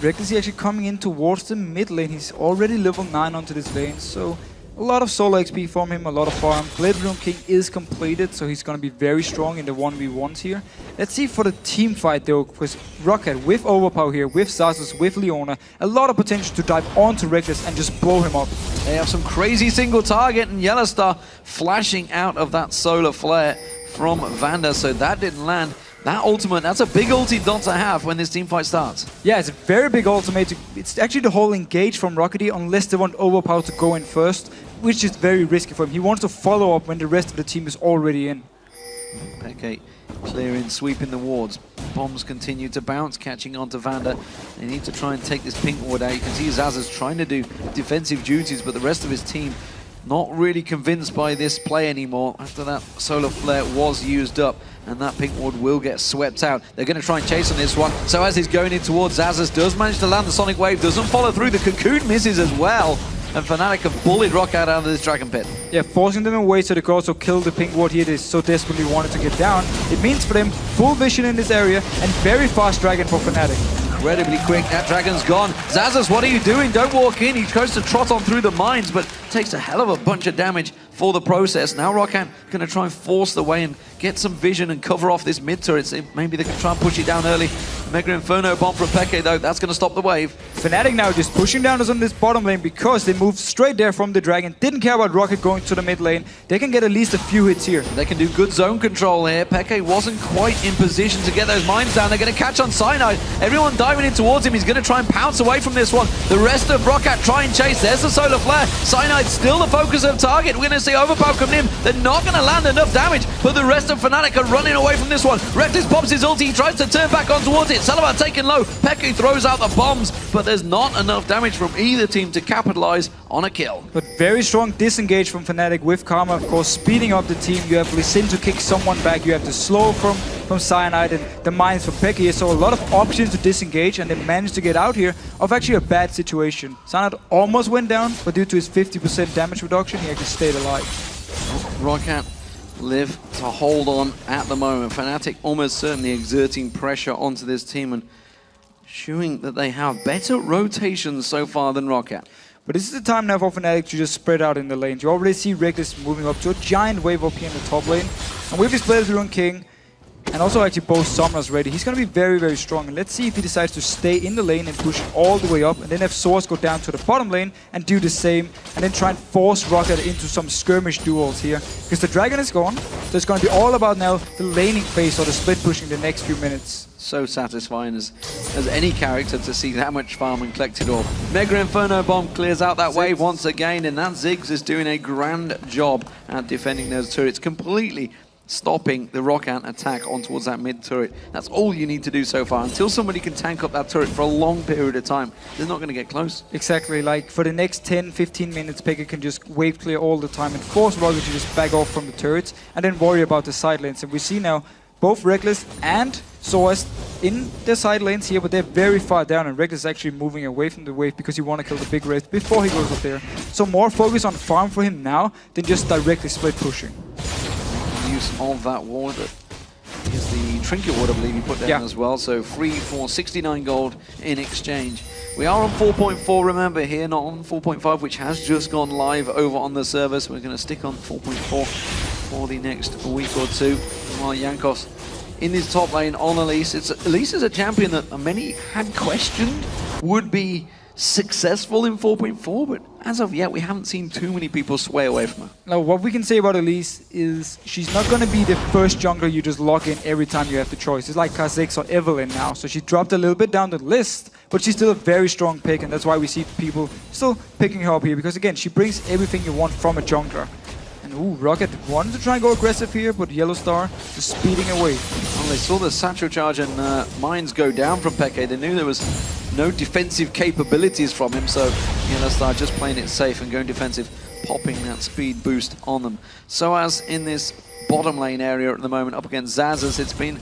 Speaker 3: Reckless is actually coming in towards the mid lane. He's already level 9 onto this lane, so a lot of solo XP from him, a lot of farm. Blade Rune King is completed, so he's going to be very strong in the 1v1s here. Let's see for the team fight though, because Rocket with Overpower here, with Zazus, with Leona, a lot of potential to dive onto Reckless and just blow him up.
Speaker 2: They have some crazy single target, and Yellowstar flashing out of that solar flare from Vanda, so that didn't land. That ultimate, that's a big ulti not to have when this team fight starts.
Speaker 3: Yeah, it's a very big ultimate. It's actually the whole engage from Rocket here, unless they want Overpower to go in first, which is very risky for him. He wants to follow up when the rest of the team is already in.
Speaker 2: Peke clearing, sweeping the wards. Bombs continue to bounce, catching onto Vanda. They need to try and take this pink ward out. You can see Zazas trying to do defensive duties, but the rest of his team not really convinced by this play anymore after that solar flare was used up, and that pink ward will get swept out. They're going to try and chase on this one. So as he's going in towards Zazas, does manage to land the Sonic Wave, doesn't follow through. The Cocoon misses as well, and Fnatic have bullied Rock out of this Dragon Pit. Yeah,
Speaker 3: forcing them away so they can also kill the pink ward here they so desperately wanted to get down. It means for them full vision in this area and very fast Dragon for Fnatic.
Speaker 2: Incredibly quick, that Dragon's gone. Zazas, what are you doing? Don't walk in. He tries to trot on through the mines, but takes a hell of a bunch of damage for the process. Now Rockan going to try and force the way and get some vision and cover off this mid turret. Maybe they can try and push it down early. Mega Inferno bomb from Peke though, that's going to stop the wave.
Speaker 3: Fnatic now just pushing down us on this bottom lane because they moved straight there from the Dragon. Didn't care about Rocket going to the mid lane. They can get at least a few hits here.
Speaker 2: They can do good zone control here. Peke wasn't quite in position to get those mines down. They're going to catch on Cyanide. Everyone diving in towards him. He's going to try and pounce away from this one. The rest of Rockat try and chase. There's the solar flare. Cyanide still the focus of target. We're going to see Overpower coming in. They're not going to land enough damage, but the rest of Fnatic are running away from this one. Reckless pops his ulti. He tries to turn back on towards it. Celavar taken low. Peke throws out the bombs, but there's not enough damage from either team to capitalize on a kill.
Speaker 3: But very strong disengage from Fnatic with Karma, of course, speeding up the team. You have Lee to kick someone back. You have the slow from Cyanide and the mines from Peke. So a lot of options to disengage, and they managed to get out here of actually a bad situation. Cyanide almost went down, but due to his 50% damage reduction, he actually stayed alive.
Speaker 2: Rockat Live to hold on at the moment. Fnatic almost certainly exerting pressure onto this team and showing that they have better rotations so far than Rocket.
Speaker 3: But this is the time now for Fnatic to just spread out in the lanes. You already see Reckless moving up to a giant wave up here in the top lane. And with his players Rune King, and also actually both Summoners ready, he's going to be very, very strong. And let's see if he decides to stay in the lane and push all the way up, and then have Source go down to the bottom lane and do the same, and then try and force Rocket into some skirmish duels here. Because the Dragon is gone, so it's going to be all about now the laning phase or the split pushing the next few minutes.
Speaker 2: So satisfying as any character to see that much farm and collect it all. Mega Inferno Bomb clears out that wave once again, and that Ziggs is doing a grand job at defending those turrets, completely stopping the Rock Ant attack on towards that mid turret. That's all you need to do so far. Until somebody can tank up that turret for a long period of time, they're not going to get close.
Speaker 3: Exactly, like for the next 10-15 minutes, Pekka can just wave clear all the time and force Rocket to just back off from the turrets and then worry about the side lanes. And we see now both Reckless and Source in the side lanes here, but they're very far down, and Reckless is actually moving away from the wave because he want to kill the big wraith before he goes up there. So more focus on farm for him now than just directly split pushing.
Speaker 2: Use of that ward. Here's the trinket ward, I believe, he put down as well. So free for 69 gold in exchange. We are on 4.4, remember, here, not on 4.5, which has just gone live over on the server. So we're going to stick on 4.4 for the next week or two. While Jankos in his top lane on Elise. Elise is a champion that many had questioned would be successful in 4.4, but as of yet, we haven't seen too many people sway away from her.
Speaker 3: Now, what we can say about Elise is she's not going to be the first jungler you just lock in every time you have the choice. It's like Kha'Zix or Evelynn now, so she dropped a little bit down the list, but she's still a very strong pick, and that's why we see people still picking her up here, because again, she brings everything you want from a jungler. And ooh, Rocket wanted to try and go aggressive here, but Yellow Star just speeding away.
Speaker 2: Well, they saw the Satchel Charge and mines go down from Peke. They knew there was no defensive capabilities from him, so Yellow Star just playing it safe and going defensive, popping that speed boost on them. So as in this bottom lane area at the moment, up against Zazas, it's been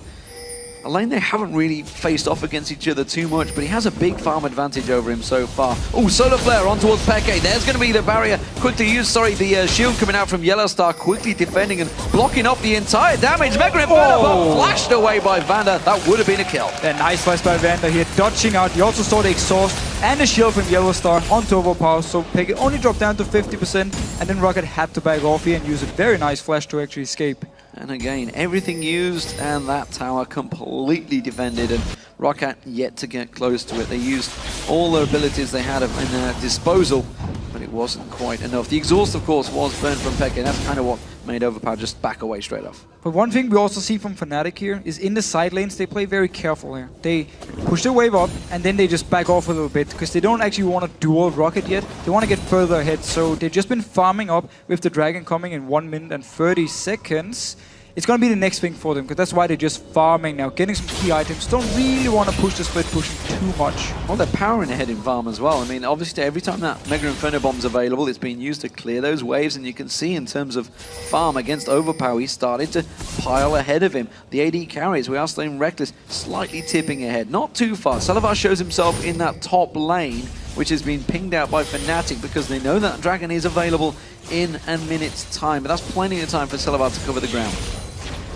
Speaker 2: a lane they haven't really faced off against each other too much, but he has a big farm advantage over him so far. Oh, Solar Flare on towards Peke. There's going to be the barrier quickly used. Sorry, the shield coming out from Yellow Star, quickly defending and blocking up the entire damage. Mega Inferno Bomb flashed away by Vander. That would have been a kill.
Speaker 3: Yeah, nice flash by Vander here, dodging out. You also saw the exhaust and the shield from Yellow Star onto overpower, so Peke only dropped down to 50%, and then Rocket had to back off here and use a very nice flash to actually escape.
Speaker 2: And again, everything used, and that tower completely defended, and Rocket yet to get close to it. They used all their abilities they had in their disposal, but it wasn't quite enough. The exhaust, of course, was burned from Peke, and that's kind of what made Overpower just back away straight off.
Speaker 3: But one thing we also see from Fnatic here is in the side lanes, they play very careful here. They push their wave up, and then they just back off a little bit, because they don't actually want to duel Rocket yet. They want to get further ahead, so they've just been farming up with the Dragon coming in 1 minute and 30 seconds. It's going to be the next thing for them, because that's why they're just farming now, getting some key items. Don't really want to push the split pushing too much.
Speaker 2: Well, they're powering ahead in farm as well. I mean, obviously, every time that Mega Inferno Bomb's available, it's being used to clear those waves, and you can see in terms of farm against Overpower, he started to pile ahead of him. The AD carries, we are staying Reckless, slightly tipping ahead. Not too far. Salavar shows himself in that top lane, which has been pinged out by Fnatic because they know that Dragon is available in a minute's time. But that's plenty of time for Salavar to cover the ground.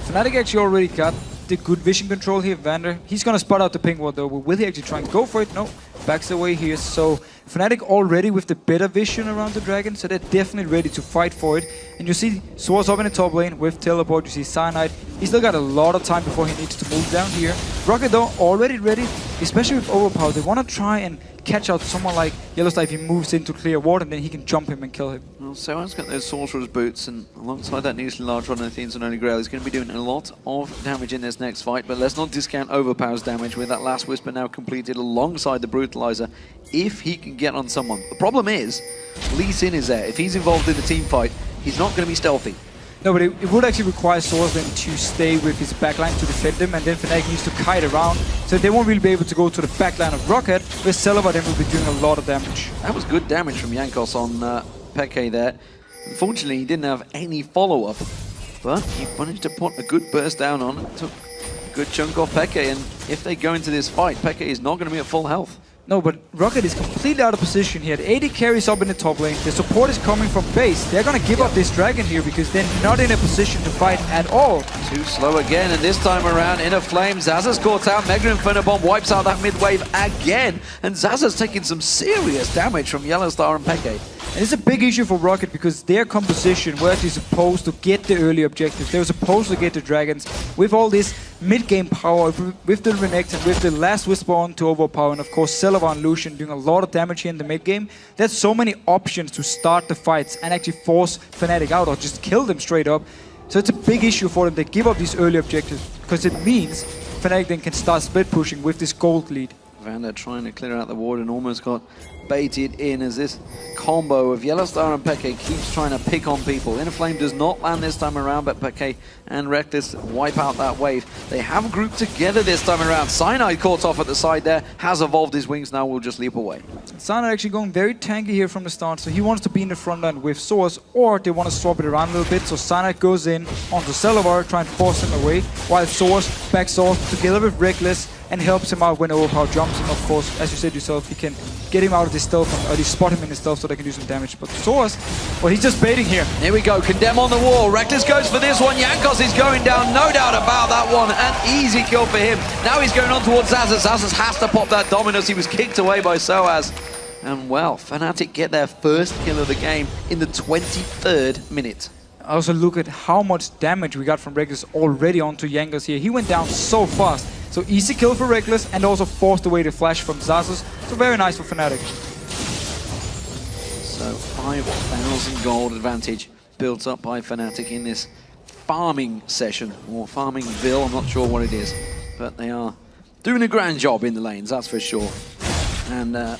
Speaker 3: Fnatic actually already got the good vision control here, Vander. He's going to spot out the ping ward though, but will he actually try and go for it? No, backs away here. So Fnatic already with the better vision around the Dragon, so they're definitely ready to fight for it. And you see Swords up in the top lane with teleport, you see Cyanide. He's still got a lot of time before he needs to move down here. Rocket though, already ready, especially with Overpower. They want to try and catch out someone like Yellowstar if he moves into clear ward, and then he can jump him and kill him.
Speaker 2: Well, Soan's got those Sorcerer's Boots, and alongside that Neasly Large Run and Athene's and Holy Grail, he's going to be doing a lot of damage in this next fight, but let's not discount Overpower's damage with that last Whisper now completed alongside the Brutalizer, if he can get on someone. The problem is, Lee Sin is there. If he's involved in the team fight, he's not going to be stealthy.
Speaker 3: No, but it would actually require Swordsman to stay with his backline to defend him, and then Fnatic needs to kite around, so they won't really be able to go to the backline of Rocket, where Celabar then will be doing a lot of damage.
Speaker 2: That was good damage from Jankos on Peke there. Unfortunately, he didn't have any follow-up, but he managed to put a good burst down on it, took a good chunk off Peke, and if they go into this fight, Peke is not going to be at full health.
Speaker 3: No, but Rocket is completely out of position here. The AD carries up in the top lane. The support is coming from base. They're going to give up this dragon here because they're not in a position to fight at all.
Speaker 2: Too slow again, and this time around, Inner Flame, Zaza's caught out, Mega Inferno Bomb wipes out that mid-wave again, and Zaza's taking some serious damage from Yellowstar and Peke.
Speaker 3: And it's a big issue for Rocket because their composition were actually supposed to get the early objectives. They were supposed to get the dragons with all this mid-game power, with the Renekton and with the last Whisper on to overpower, and of course Selva and Lucian doing a lot of damage here in the mid-game. There's so many options to start the fights and actually force Fnatic out or just kill them straight up. So it's a big issue for them. They give up these early objectives because it means Fnatic then can start split pushing with this gold lead.
Speaker 2: Vander trying to clear out the ward and almost got baited in as this combo of Yellowstar and Peke keeps trying to pick on people. Inner Flame does not land this time around, but Peke and Reckless wipe out that wave. They have grouped together this time around. Cyanide caught off at the side there, has evolved his wings, now will just leap away.
Speaker 3: Cyanide actually going very tanky here from the start, so he wants to be in the front line with Source, or they want to swap it around a little bit, so Cyanide goes in onto Selvar, trying to force him away, while Source backs off together with Reckless and helps him out when Overpower jumps him. Of course, as you said yourself, he can get him out of this stealth, or at least spot him in the stealth so they can do some damage. But Source, well, he's just baiting here.
Speaker 2: Here we go, Condemn on the wall. Reckless goes for this one. Jankos is going down, no doubt about that one. An easy kill for him. Now he's going on towards Zazas. Zazas has to pop that Dominus. He was kicked away by Soaz. And well, Fnatic get their first kill of the game in the 23rd minute.
Speaker 3: Also look at how much damage we got from Reckless already onto Jankos here. He went down so fast. So easy kill for Reckless and also forced away the flash from Zazas. So very nice for Fnatic.
Speaker 2: So 5,000 gold advantage built up by Fnatic in this farming session, or farmingville, I'm not sure what it is. But they are doing a grand job in the lanes, that's for sure. And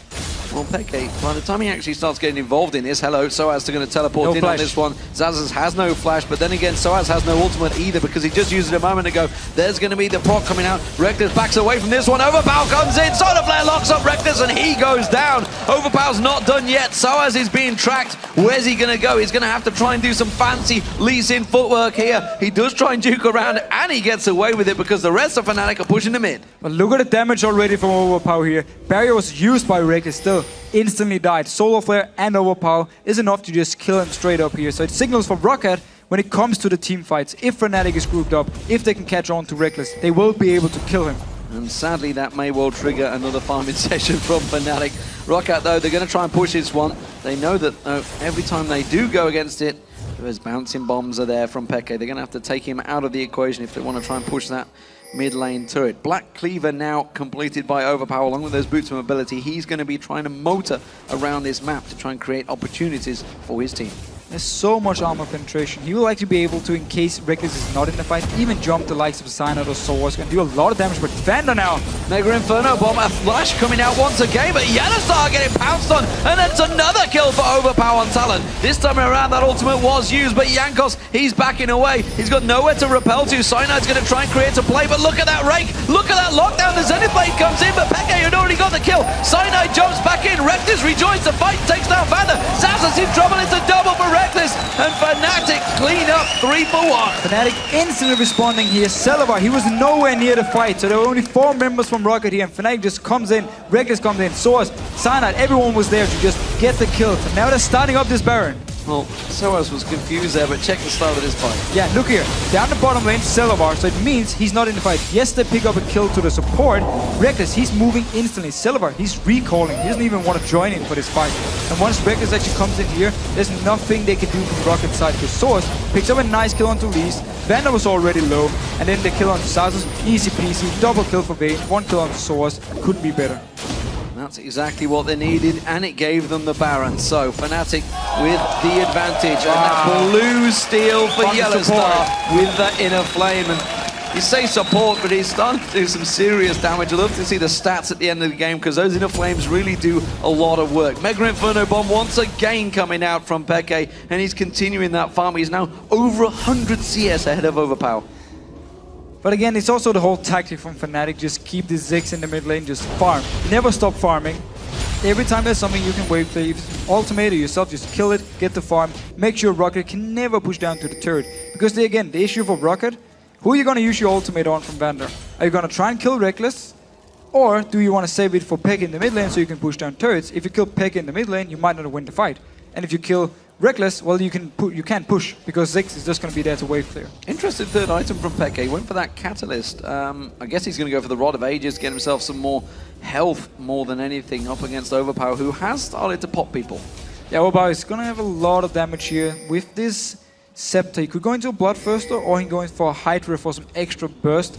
Speaker 2: well, Peke, by the time he actually starts getting involved in this, hello, Soaz going to teleport in on this one. Zazas has no flash, but then again, Soaz has no ultimate either because he just used it a moment ago. There's going to be the proc coming out. Reckless backs away from this one. Overpower comes in. Solar Flare locks up Reckless and he goes down. Overpower's not done yet. Soaz is being tracked. Where's he going to go? He's going to have to try and do some fancy Lee Sin footwork here. He does try and juke around and he gets away with it because the rest of Fnatic are pushing him in.
Speaker 3: But look at the damage already from Overpower here. Barrier was used by Reckless still. Instantly died. Solar Flare and Overpower is enough to just kill him straight up here. So it signals for Rocket when it comes to the team fights. If Fnatic is grouped up, if they can catch on to Reckless, they will be able to kill him.
Speaker 2: And sadly, that may well trigger another farming session from Fnatic. Rocket, though, they're going to try and push this one. They know that every time they do go against it, those bouncing bombs are there from Peke. They're going to have to take him out of the equation if they want to try and push that mid lane turret. Black Cleaver now completed by Overpower along with those boots of mobility. He's going to be trying to motor around this map to try and create opportunities for his team.
Speaker 3: There's so much armor penetration. He will actually be able to, in case Reckless is not in the fight, even jump the likes of Cyanide or Source. Going to do a lot of damage, but Vander now.
Speaker 2: Mega Inferno Bomb, a flash coming out once again, but Yellowstar getting pounced on, and that's another kill for Overpower on Talon. This time around, that ultimate was used, but Jankos, he's backing away. He's got nowhere to repel to. Cyanide's going to try and create a play, but look at that rake. Look at that lockdown. The Zenith Blade comes in, but Peke had already got the kill. Cyanide jumps back in. Reckless rejoins the fight, takes down Vander. Zazas in trouble. It's a double for Reckless, and Fnatic clean up 3 for 1.
Speaker 3: Fnatic instantly responding here. Selva, he was nowhere near the fight, so there were only 4 members from Rocket here, and Fnatic just comes in, Reckless comes in, Source, Cyanide, everyone was there to just get the kills, and now they're starting up this Baron.
Speaker 2: Well, Soaz was confused there, but check the start of this fight.
Speaker 3: Yeah, look here. Down the bottom lane, Selvar, so it means he's not in the fight. Yes, they pick up a kill to the support. Reckless, he's moving instantly. Selvar, he's recalling. He doesn't even want to join in for this fight. And once Reckless actually comes in here, there's nothing they can do from Rocket's side. Because Source picks up a nice kill onto Least. Vander was already low. And then the kill onto Zazas. Easy peasy. Double kill for Vayne. 1 kill onto Source. Couldn't be better.
Speaker 2: That's exactly what they needed, and it gave them the Baron. So, Fnatic with the advantage. And that blue steal for Yellowstar with that Inner Flame. And you say support, but he's starting to do some serious damage. I'd love to see the stats at the end of the game, because those Inner Flames really do a lot of work. Mega Inferno Bomb once again coming out from Peke, and he's continuing that farm. He's now over 100 CS ahead of Overpower.
Speaker 3: But again, it's also the whole tactic from Fnatic. Just keep the Ziggs in the mid lane, just farm. Never stop farming. Every time there's something you can wave play, if ultimate or yourself, just kill it, get the farm. Make sure Rocket can never push down to the turret. Because again, the issue for Rocket, who are you going to use your ultimate on from Vander? Are you going to try and kill Reckless? Or do you want to save it for Pekka in the mid lane so you can push down turrets? If you kill Pekka in the mid lane, you might not win the fight. And if you kill Reckless, well, you can't push because Ziggs is just going to be there to wave clear.
Speaker 2: Interesting third item from Pekka. He went for that Catalyst. I guess he's going to go for the Rod of Ages, get himself some more health more than anything up against Overpower, who has started to pop people.
Speaker 3: Yeah, Overpower is going to have a lot of damage here. With this Scepter, he could go into a Bloodthirster or he can go in for a Hydra for some extra burst.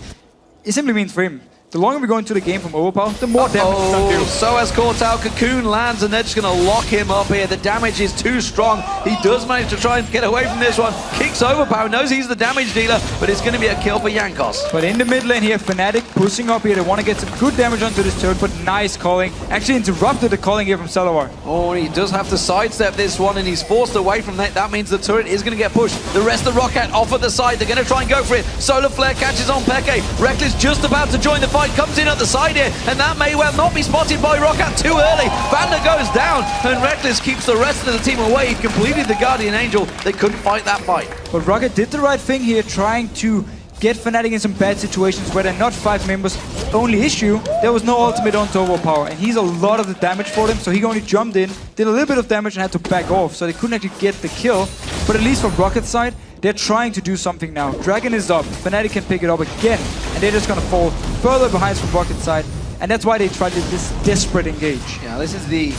Speaker 3: It simply means for him, the longer we go into the game from Overpower, the more damage he's going to do.
Speaker 2: So has caught out, Cocoon lands and they're just going to lock him up here. The damage is too strong. He does manage to try and get away from this one. Kicks Overpower, knows he's the damage dealer, but it's going to be a kill for Jankos.
Speaker 3: But in the mid lane here, Fnatic pushing up here. They want to get some good damage onto this turret, but nice calling. Actually interrupted the calling here from Salavar.
Speaker 2: Oh, he does have to sidestep this one and he's forced away from that. That means the turret is going to get pushed. The rest of Roccat off at the side. They're going to try and go for it. Solar Flare catches on Peke. Reckless just about to join the fight. Comes in at the side here, and that may well not be spotted by Roccat too early. Vander goes down, and Reckless keeps the rest of the team away. He completed the Guardian Angel. They couldn't fight that fight.
Speaker 3: But Roccat did the right thing here, trying to get Fnatic in some bad situations where they're not 5 members. Only issue, there was no ultimate onto Overpower, and he's a lot of the damage for them, so he only jumped in, did a little bit of damage and had to back off, so they couldn't actually get the kill. But at least from Rocket's side, they're trying to do something now. Dragon is up, Fnatic can pick it up again, and they're just gonna fall further behind from Rocket's side. And that's why they tried this desperate engage.
Speaker 2: Yeah, this is the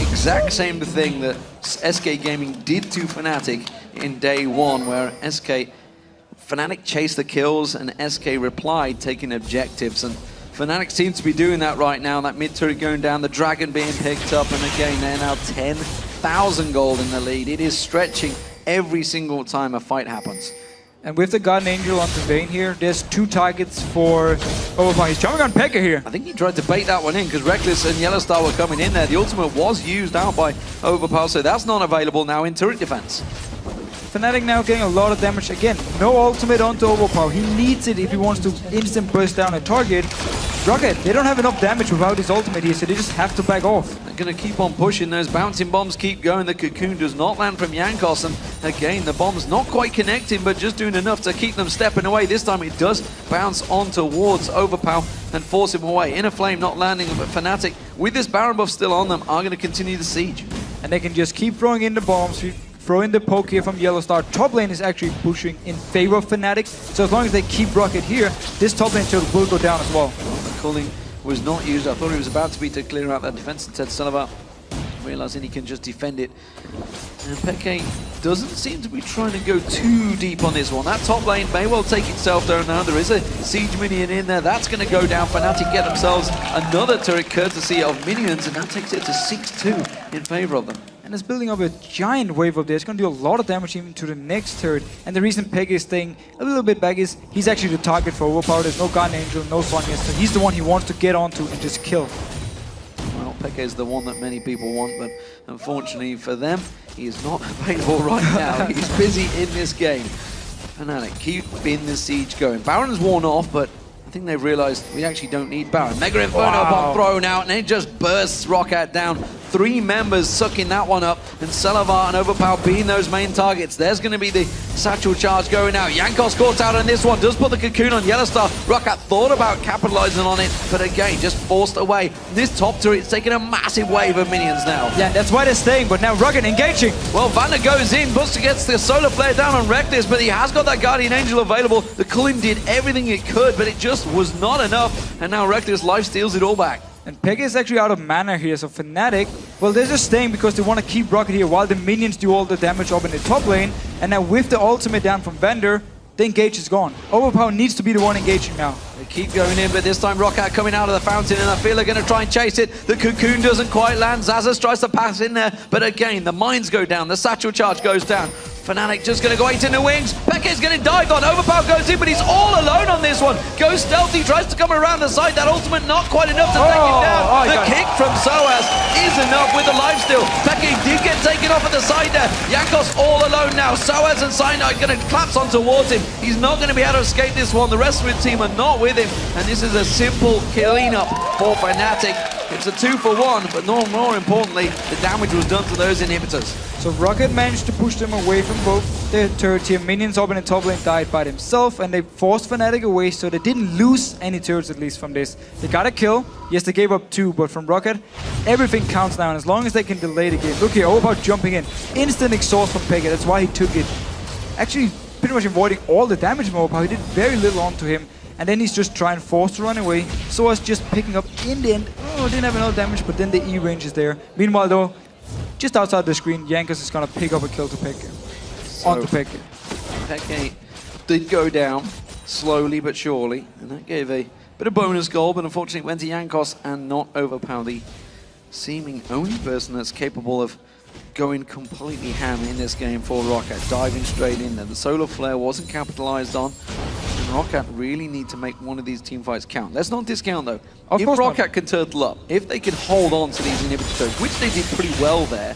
Speaker 2: exact same thing that SK Gaming did to Fnatic in day one, where Fnatic chased the kills and SK replied, taking objectives. And Fnatic seems to be doing that right now. That mid turret going down, the Dragon being picked up, and again, they're now 10,000 gold in the lead. It is stretching every single time a fight happens.
Speaker 3: And with the Guardian Angel onto Vayne here, there's 2 targets for Overpower. He's jumping on Pekka here.
Speaker 2: I think he tried to bait that one in because Reckless and Yellowstar were coming in there. The ultimate was used out by Overpower, so that's not available now in turret defense.
Speaker 3: Fnatic now getting a lot of damage. Again, no ultimate onto Overpower. He needs it if he wants to instant burst down a target. Rocket, they don't have enough damage without his ultimate here, so they just have to back off.
Speaker 2: They're going to keep on pushing. Those bouncing bombs keep going. The Cocoon does not land from Jankos, and again, the bomb's not quite connecting, but just doing enough to keep them stepping away. This time it does bounce on towards Overpower and force him away. Inner Flame not landing, but Fnatic, with this Baron buff still on them, are going to continue the siege.
Speaker 3: And they can just keep throwing in the bombs, throw in the poke here from Yellowstar. Top lane is actually pushing in favor of Fnatic, so as long as they keep Rocket here, this top lane turret will go down as well.
Speaker 2: The culling was not used. I thought he was about to be to clear out that defense, instead Salavar realizing he can just defend it. And Peke doesn't seem to be trying to go too deep on this one. That top lane may well take itself down now. There is a siege minion in there. That's going to go down. Fnatic get themselves another turret courtesy of minions, and that takes it to 6-2 in favor of them.
Speaker 3: And it's building up a giant wave up there. It's going to do a lot of damage even to the next turret. And the reason Peke is staying a little bit back is he's actually the target for Overpower. There's no Guardian Angel, no Sonya, so he's the one he wants to get onto and just kill.
Speaker 2: Well, Peke is the one that many people want, but unfortunately for them, he is not available right now. He's busy in this game. Fnatic keeping the siege going. Baron's worn off, but I think they've realized we actually don't need Baron. Mega Inferno bomb thrown out, and it just bursts Roccat down. 3 members sucking that one up, and Salavar and Overpower being those main targets. There's going to be the satchel charge going out. Jankos caught out on this one, does put the Cocoon on Yellowstar. Roccat thought about capitalizing on it, but again, just forced away. This top turret's taking a massive wave of minions now.
Speaker 3: Yeah, that's why they're staying, but now Rocket engaging.
Speaker 2: Well, Vander goes in, Buster gets the Solar Flare down on Reckless, but he has got that Guardian Angel available. The Culling did everything it could, but it just was not enough, and now Reckless life steals it all back.
Speaker 3: And Peke is actually out of mana here, so Fnatic, well, they're just staying because they want to keep Rocket here while the minions do all the damage up in the top lane. And now with the ultimate down from Vander, the engage is gone. Overpower needs to be the one engaging now.
Speaker 2: They keep going in, but this time Roccat coming out of the fountain, and I feel they're going to try and chase it. The Cocoon doesn't quite land. Zazas tries to pass in there, but again, the mines go down. The satchel charge goes down. Fnatic just going to go 8 in the wings. Peke's getting dived on. Overpower goes in, but he's all alone on this one. Goes stealthy, tries to come around the side. That ultimate not quite enough to take him down. The kick from Soaz is enough with the lifesteal. Peke did get taken off at the side there. Jankos all alone now. Soaz and Cyanide going to collapse on towards him. He's not going to be able to escape this one. The rest of his team are not with him. And this is a simple clean up for Fnatic. It's a 2 for 1, but more importantly, the damage was done to those inhibitors.
Speaker 3: So Rocket managed to push them away from both their turrets here. Minions up in the top lane died by themselves, and they forced Fnatic away, so they didn't lose any turrets at least from this. They got a kill. Yes, they gave up 2, but from Rocket, everything counts now, and as long as they can delay the game. Look here, Overpower jumping in. Instant exhaust from Pekka, that's why he took it. Actually, pretty much avoiding all the damage from Overpower. He did very little onto him. And then he's just trying forced to run away. So was just picking up in the end. Oh, didn't have enough damage, but then the E range is there. Meanwhile, though, just outside the screen, Jankos is gonna pick up a kill to Pekka. Onto Pekka.
Speaker 2: Pekka did go down slowly but surely, and that gave a bit of bonus goal, but unfortunately it went to Jankos and not Overpower, the seeming only person that's capable of going completely ham in this game for Rocket, diving straight in there. The solar flare wasn't capitalized on. Rocket really need to make one of these team fights count. Let's not discount though. If Rocket can turtle up, if they can hold on to these inhibitors, which they did pretty well there,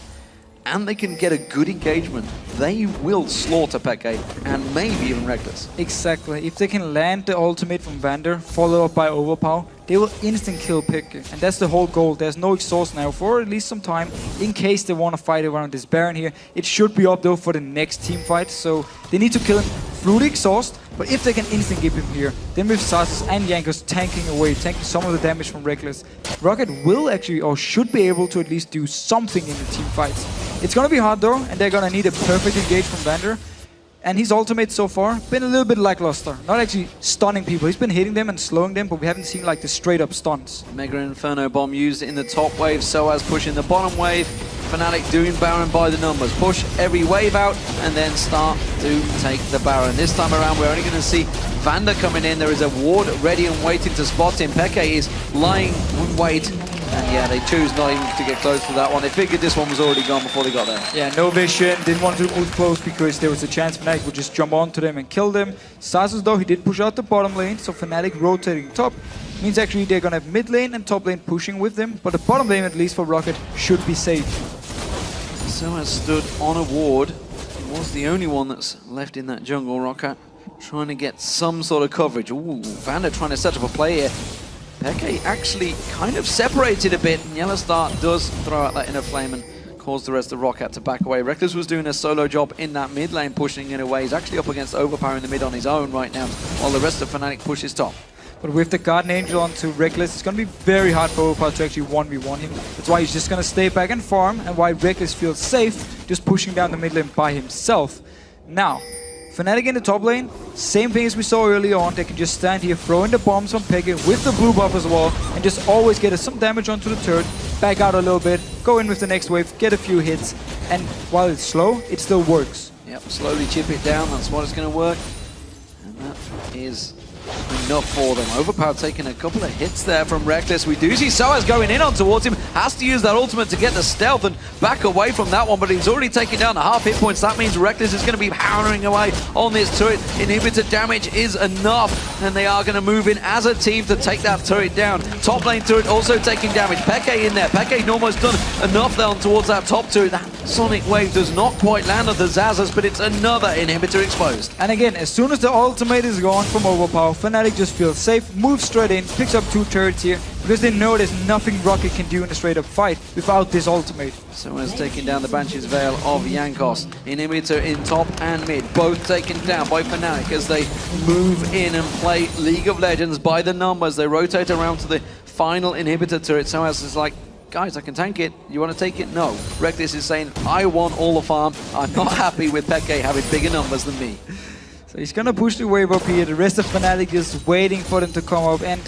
Speaker 2: and they can get a good engagement, they will slaughter Pekka and maybe even Reckless.
Speaker 3: Exactly. If they can land the ultimate from Vander, followed up by Overpower, they will instant kill Pekka. And that's the whole goal. There's no exhaust now for at least some time, in case they want to fight around this Baron here. It should be up though for the next team fight, so they need to kill him through the exhaust. But if they can instant give him here, then with Sasus and Jankos tanking away, tanking some of the damage from Reckless, Rocket will actually, or should be able to at least do something in the team fights. It's gonna be hard though, and they're gonna need a perfect engage from Vander. And his ultimate so far been a little bit lackluster. Not actually stunning people. He's been hitting them and slowing them, but we haven't seen like the straight up stuns.
Speaker 2: Mega Inferno Bomb used in the top wave, so as pushing the bottom wave. Fnatic doing Baron by the numbers. Push every wave out and then start to take the Baron. This time around we're only going to see Vander coming in. There is a ward ready and waiting to spot him. Pekka is lying in wait. And yeah, they choose not even to get close to that one. They figured this one was already gone before they got there.
Speaker 3: Yeah, no vision. Didn't want to move close because there was a chance Fnatic would just jump onto them and kill them. Sasus though, he did push out the bottom lane, so Fnatic rotating top means actually they're gonna have mid lane and top lane pushing with them, but the bottom lane, at least for Rocket, should be safe.
Speaker 2: Soaz stood on a ward. He was the only one that's left in that jungle. Rocket trying to get some sort of coverage. Ooh, Vander trying to set up a play here. Pekka actually kind of separated a bit, and Yellowstar does throw out that inner flame and cause the rest of Rocket to back away. Reckless was doing a solo job in that mid lane, pushing it away. He's actually up against Overpower in the mid on his own right now, while the rest of Fnatic pushes top.
Speaker 3: But with the Guardian Angel onto Reckless, it's going to be very hard for Overpower to actually 1v1 him. That's why he's just going to stay back and farm, and why Reckless feels safe just pushing down the mid lane by himself. Now, Fnatic in the top lane, same thing as we saw earlier on. They can just stand here, throw in the bombs on Pekka with the blue buff as well, and just always get some damage onto the turret, back out a little bit, go in with the next wave, get a few hits, and while it's slow, it still works.
Speaker 2: Yep, slowly chip it down, that's what it's going to work. And that is enough for them. Overpower taking a couple of hits there from Reckless. We do see Soaz going in on towards him. Has to use that ultimate to get the stealth and back away from that one, but he's already taken down the half hit points. That means Reckless is going to be powering away on this turret. Inhibitor damage is enough, and they are going to move in as a team to take that turret down. Top lane turret also taking damage. Pekka in there. Pekka almost done enough down towards that top turret. That Sonic Wave does not quite land on the Zazas, but it's another inhibitor exposed.
Speaker 3: And again, as soon as the ultimate is gone from Overpower, Fnatic just feels safe, moves straight in, picks up 2 turrets here, because they know there's nothing Rocket can do in a straight up fight without this ultimate.
Speaker 2: Someone's taking down the Banshee's Veil of Jankos. Inhibitor in top and mid, both taken down by Fnatic as they move in and play League of Legends by the numbers. They rotate around to the final inhibitor turret. Soaz is like, guys, I can tank it. You want to take it? No. Reckless is saying, I want all the farm. I'm not happy with Pekka having bigger numbers than me.
Speaker 3: So he's gonna push the wave up here. The rest of Fnatic is waiting for them to come up, and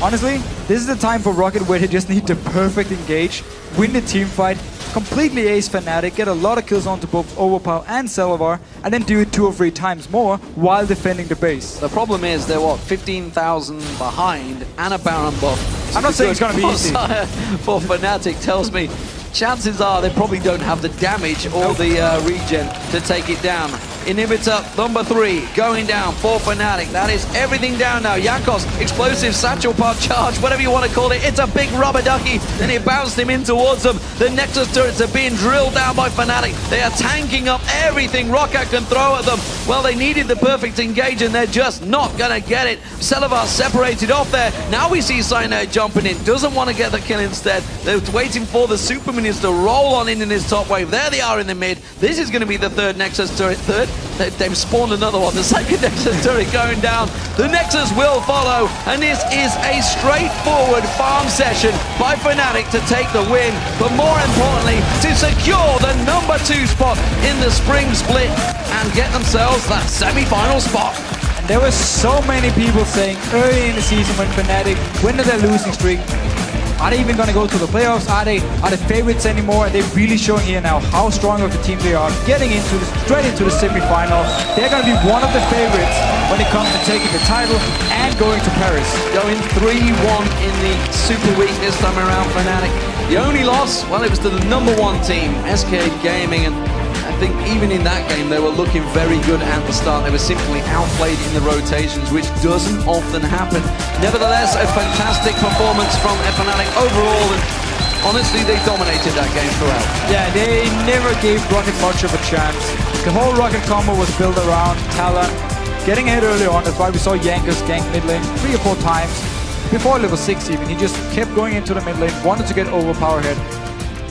Speaker 3: honestly, this is the time for Rocket where they just need the perfect engage, win the team fight, completely ace Fnatic, get a lot of kills onto both Overpower and Selvar, and then do it 2 or 3 times more while defending the base.
Speaker 2: The problem is they're what, 15,000 behind and a Baron buff.
Speaker 3: I'm not saying it's gonna be easy.
Speaker 2: For Fnatic tells me chances are they probably don't have the damage or the regen to take it down. Inhibitor number 3 going down for Fnatic. That is everything down now. Yakos, explosive satchel pod charge, whatever you want to call it. It's a big rubber ducky, and it bounced him in towards them. The Nexus turrets are being drilled down by Fnatic. They are tanking up everything ROC can throw at them. Well, they needed the perfect engage, and they're just not going to get it. Celavar separated off there. Now we see Cyanide jumping in. Doesn't want to get the kill instead. They're waiting for the Super Minions to roll on in this top wave. There they are in the mid. This is going to be the third Nexus turret. They've spawned another one. The second Nexus turret going down. The Nexus will follow, and this is a straightforward farm session by Fnatic to take the win, but more importantly, to secure the number 2 spot in the spring split and get themselves that semi-final spot.
Speaker 3: And there were so many people saying early in the season when Fnatic went to their losing streak, are they even going to go to the playoffs? Are they favorites anymore? And they're really showing here now how strong of a team they are, getting straight into the semi-final. They're going to be one of the favorites when it comes to taking the title and going to Paris.
Speaker 2: Going 3-1 in the Super Week this time around, Fnatic. The only loss, well, it was to the number 1 team, SK Gaming, and I think even in that game they were looking very good at the start. They were simply outplayed in the rotations, which doesn't often happen. Nevertheless, a fantastic performance from Fnatic overall, and honestly, they dominated that game throughout.
Speaker 3: Yeah, they never gave Rocket much of a chance. The whole Rocket combo was built around Talon getting ahead early on. That's why we saw Jankos gank mid lane 3 or 4 times. Before level 6 even, he just kept going into the mid lane, wanted to get overpower head.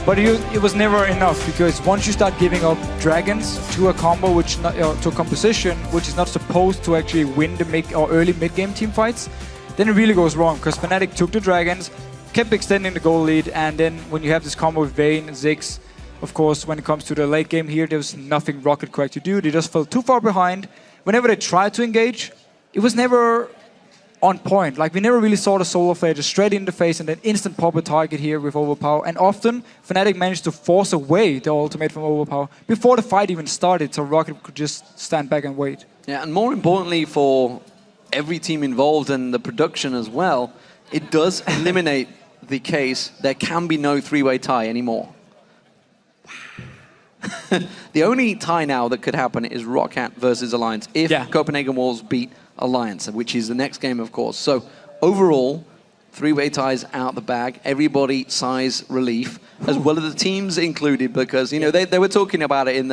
Speaker 3: But it was never enough, because once you start giving up dragons to a combo, to a composition which is not supposed to actually win the early mid-game team fights, then it really goes wrong. Because Fnatic took the dragons, kept extending the goal lead, and then when you have this combo with Vayne and Ziggs, of course, when it comes to the late game here, there was nothing Rocket could actually do. They just fell too far behind. Whenever they tried to engage, it was never on point. Like, we never really saw the Solar Flare just straight in the face and then instant pop a target here with Overpower. And often, Fnatic managed to force away the ultimate from Overpower before the fight even started, so Rocket could just stand back and wait.
Speaker 2: Yeah, and more importantly for every team involved and the production as well, it does eliminate the case there can be no 3-way tie anymore. The only tie now that could happen is ROCAT versus Alliance if Copenhagen Wolves beat Alliance, which is the next game, of course. So overall, 3-way ties out the bag. Everybody sighs relief, as well as the teams included, because they were talking about it in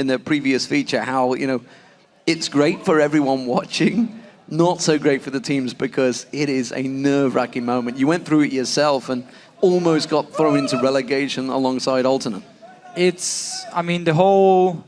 Speaker 2: the previous feature, how it's great for everyone watching, not so great for the teams, because it is a nerve-wracking moment. You went through it yourself and almost got thrown into relegation alongside Alternate.
Speaker 3: I mean, the whole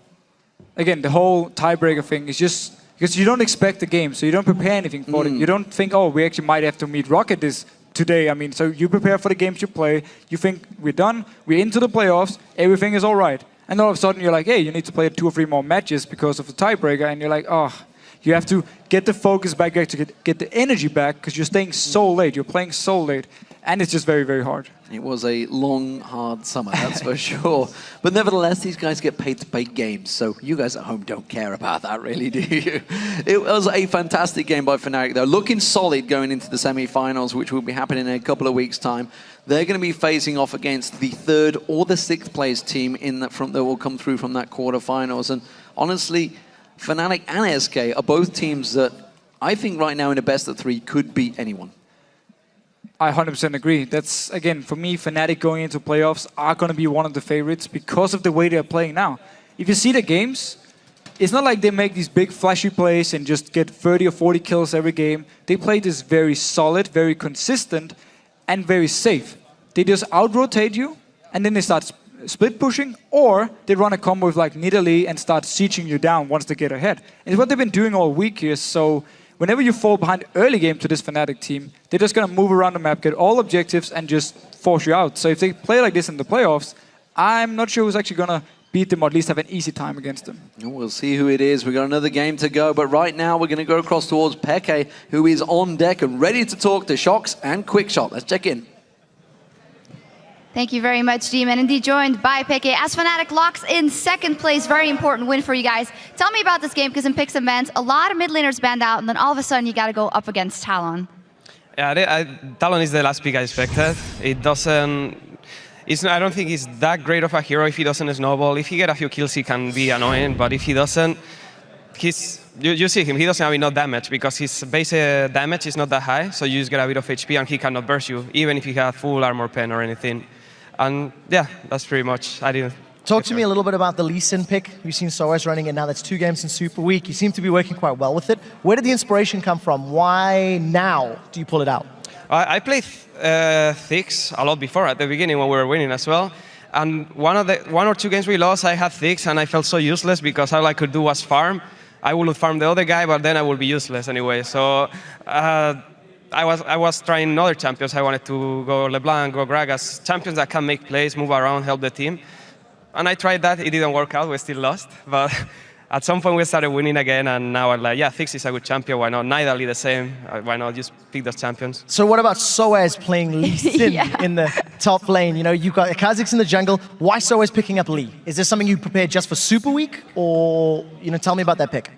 Speaker 3: tiebreaker thing is just because you don't expect the game, so you don't prepare anything for it. You don't think, oh, we actually might have to meet Rocket today. I mean, so you prepare for the games you play. You think, we're done, we're into the playoffs, everything is all right. And all of a sudden you're like, hey, you need to play 2 or 3 more matches because of the tiebreaker, and you're like, oh, you have to get the focus back, to get the energy back, because you're staying so late, you're playing so late. And it's just very, very hard.
Speaker 2: It was a long, hard summer, that's for sure. But nevertheless, these guys get paid to play games, so you guys at home don't care about that, really, do you? It was a fantastic game by Fnatic, though. Looking solid going into the semi-finals, which will be happening in a couple of weeks' time. They're going to be facing off against the 3rd or the 6th place team that will come through from that quarterfinals. And honestly, Fnatic and SK are both teams that I think right now in a best of 3 could beat anyone.
Speaker 3: I 100% agree. That's, again, for me, Fnatic going into playoffs are going to be one of the favorites because of the way they're playing now. If you see the games, it's not like they make these big flashy plays and just get 30 or 40 kills every game. They play this very solid, very consistent, and very safe. They just out-rotate you, and then they start split pushing, or they run a combo with like Nidalee and start sieging you down once they get ahead. And it's what they've been doing all week here, so whenever you fall behind early game to this Fnatic team, they're just going to move around the map, get all objectives, and just force you out. So if they play like this in the playoffs, I'm not sure who's actually going to beat them or at least have an easy time against them.
Speaker 2: We'll see who it is. We've got another game to go, but right now we're going to go across towards Peke, who is on deck and ready to talk to Shox and Quickshot. Let's check in.
Speaker 4: Thank you very much, Demon. Indeed joined by Peke as Fnatic locks in 2nd place. Very important win for you guys. Tell me about this game, because in picks and bans, a lot of mid laners banned out, and then all of a sudden you got to go up against Talon.
Speaker 5: Yeah, Talon is the last pick I expected. It doesn't... I don't think he's that great of a hero if he doesn't snowball. If he gets a few kills, he can be annoying, but if he doesn't, you see him, he doesn't have enough damage because his base damage is not that high, so you just get a bit of HP and he cannot burst you, even if he has full armor pen or anything. And yeah, that's pretty much.
Speaker 6: Talk to me a little bit about the Lee Sin pick. We've seen soaz running it now. That's 2 games in Super Week. You seem to be working quite well with it. Where did the inspiration come from? Why now do you pull it out?
Speaker 5: I played Thix a lot before, at the beginning when we were winning as well. And one or two games we lost, I had Thix and I felt so useless because all I could do was farm. I would farm the other guy, but then I would be useless anyway. So I was trying other champions. I wanted to go LeBlanc, go Gragas, champions that can make plays, move around, help the team. And I tried that. It didn't work out. We still lost. But at some point, we started winning again. And now I'm like, yeah, Thix is a good champion. Why not? Nidalee the same. Why not just pick those champions?
Speaker 6: So what about soaz playing Lee Sin in the top lane? You know, you've got Kha'Zix in the jungle. Why soaz picking up Lee? Is this something you prepared just for Super Week? Or, you know, tell me about that pick.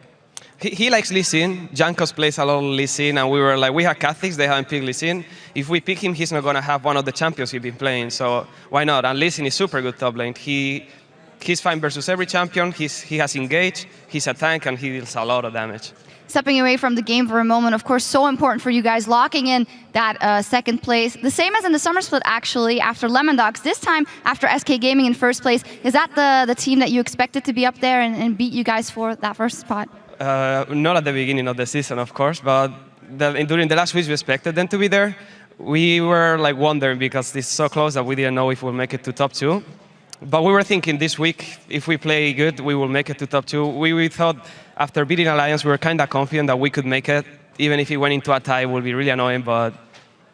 Speaker 5: He likes Lee Sin. Jankos plays a lot of Lee Sin, and we were like, we have Kha'Zix, they haven't picked Lee Sin. If we pick him, he's not going to have one of the champions he's been playing, so why not? And Lee Sin is super good top lane. He's fine versus every champion, he has engaged, he's a tank, and he deals a lot of damage.
Speaker 4: Stepping away from the game for a moment, of course, so important for you guys, locking in that second place. The same as in the summer split, actually, after Lemon Dogs. This time, after SK Gaming in first place. Is that the team that you expected to be up there and beat you guys for that first spot?
Speaker 5: Not at the beginning of the season, of course, but during the last weeks we expected them to be there. We were like wondering because it's so close that we didn't know if we'll make it to top 2. But we were thinking this week, if we play good, we will make it to top 2. We thought after beating Alliance, we were kind of confident that we could make it. Even if it went into a tie, it would be really annoying, but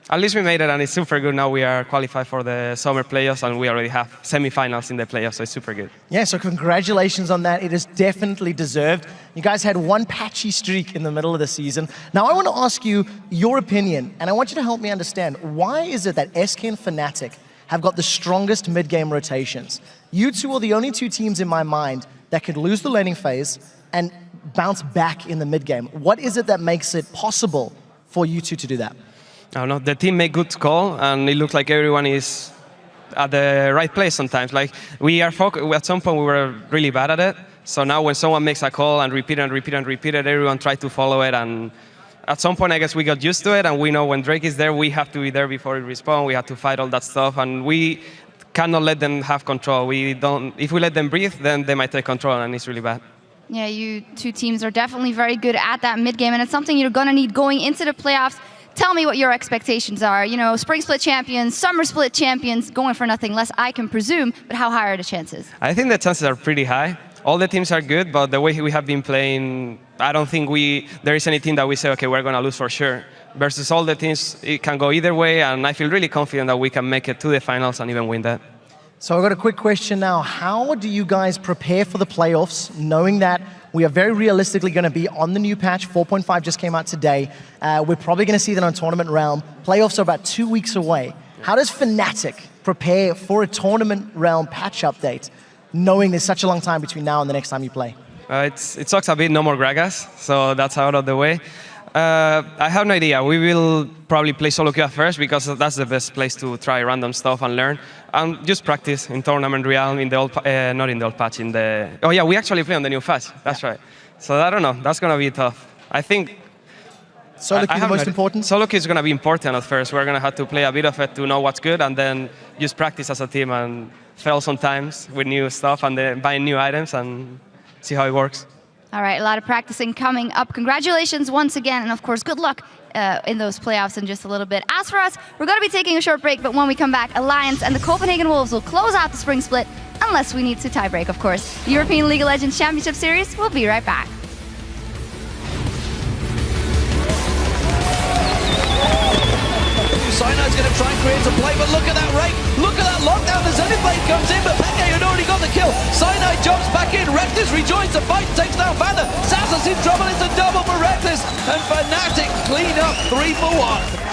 Speaker 5: at least we made it, and it's super good. Now we are qualified for the summer playoffs, and we already have semifinals in the playoffs, so it's super good.
Speaker 6: Yeah, so congratulations on that. It is definitely deserved. You guys had one patchy streak in the middle of the season. Now I want to ask you your opinion, and I want you to help me understand. Why is it that SK and Fnatic have got the strongest mid-game rotations? You two are the only 2 teams in my mind that could lose the laning phase and bounce back in the mid-game. What is it that makes it possible for you two to do that?
Speaker 5: I don't know, the team made good call, and it looks like everyone is at the right place sometimes. Like, at some point we were really bad at it, so now when someone makes a call and repeat and repeat and repeat it, everyone tries to follow it, and at some point I guess we got used to it, and we know when Drake is there, we have to be there before it respawn, we have to fight all that stuff, and we cannot let them have control. If we let them breathe, then they might take control, and it's really bad.
Speaker 4: Yeah, you 2 teams are definitely very good at that mid-game, and it's something you're going to need going into the playoffs. Tell me what your expectations are. You know, spring split champions, summer split champions, going for nothing less, I can presume, but how high are the chances? I
Speaker 5: think the chances are pretty high. All the teams are good, but the way we have been playing, I don't think there is any team that we say, okay, we're going to lose for sure. Versus all the teams, it can go either way, and I feel really confident that we can make it to the finals and even win that.
Speaker 6: So I've got a quick question now. How do you guys prepare for the playoffs, knowing that we are very realistically going to be on the new patch? 4.5 just came out today. We're probably going to see that on Tournament Realm. Playoffs are about 2 weeks away. How does Fnatic prepare for a Tournament Realm patch update, knowing there's such a long time between now and the next time you play?
Speaker 5: It sucks a bit, no more Gragas, so that's out of the way. I have no idea. We will probably play solo queue at first because that's the best place to try random stuff and learn. And just practice in Tournament Realm, in the old, not in the old patch, in the... Oh yeah, we actually play on the new patch, that's right. So I don't know, that's going to be tough. I think...
Speaker 6: Solo queue the most important?
Speaker 5: Solo queue is going to be important at first. We're going to have to play a bit of it to know what's good, and then just practice as a team and fail sometimes with new stuff and then buy new items and see how it works.
Speaker 4: All right, a lot of practicing coming up. Congratulations once again, and of course, good luck in those playoffs in just a little bit. As for us, we're going to be taking a short break, but when we come back, Alliance and the Copenhagen Wolves will close out the spring split, unless we need to tie break, of course. The European League of Legends Championship Series, we'll be right back.
Speaker 2: Cyanide going to try and create a play, but look at that rate. Look at that lockdown. The Zenithblade comes in, but Peke had already got the kill. Cyanide jumps back in. Reckless rejoins the fight, takes down Vander. Sazza's in trouble. It's a double for Reckless. And Fnatic clean up 3 for 1.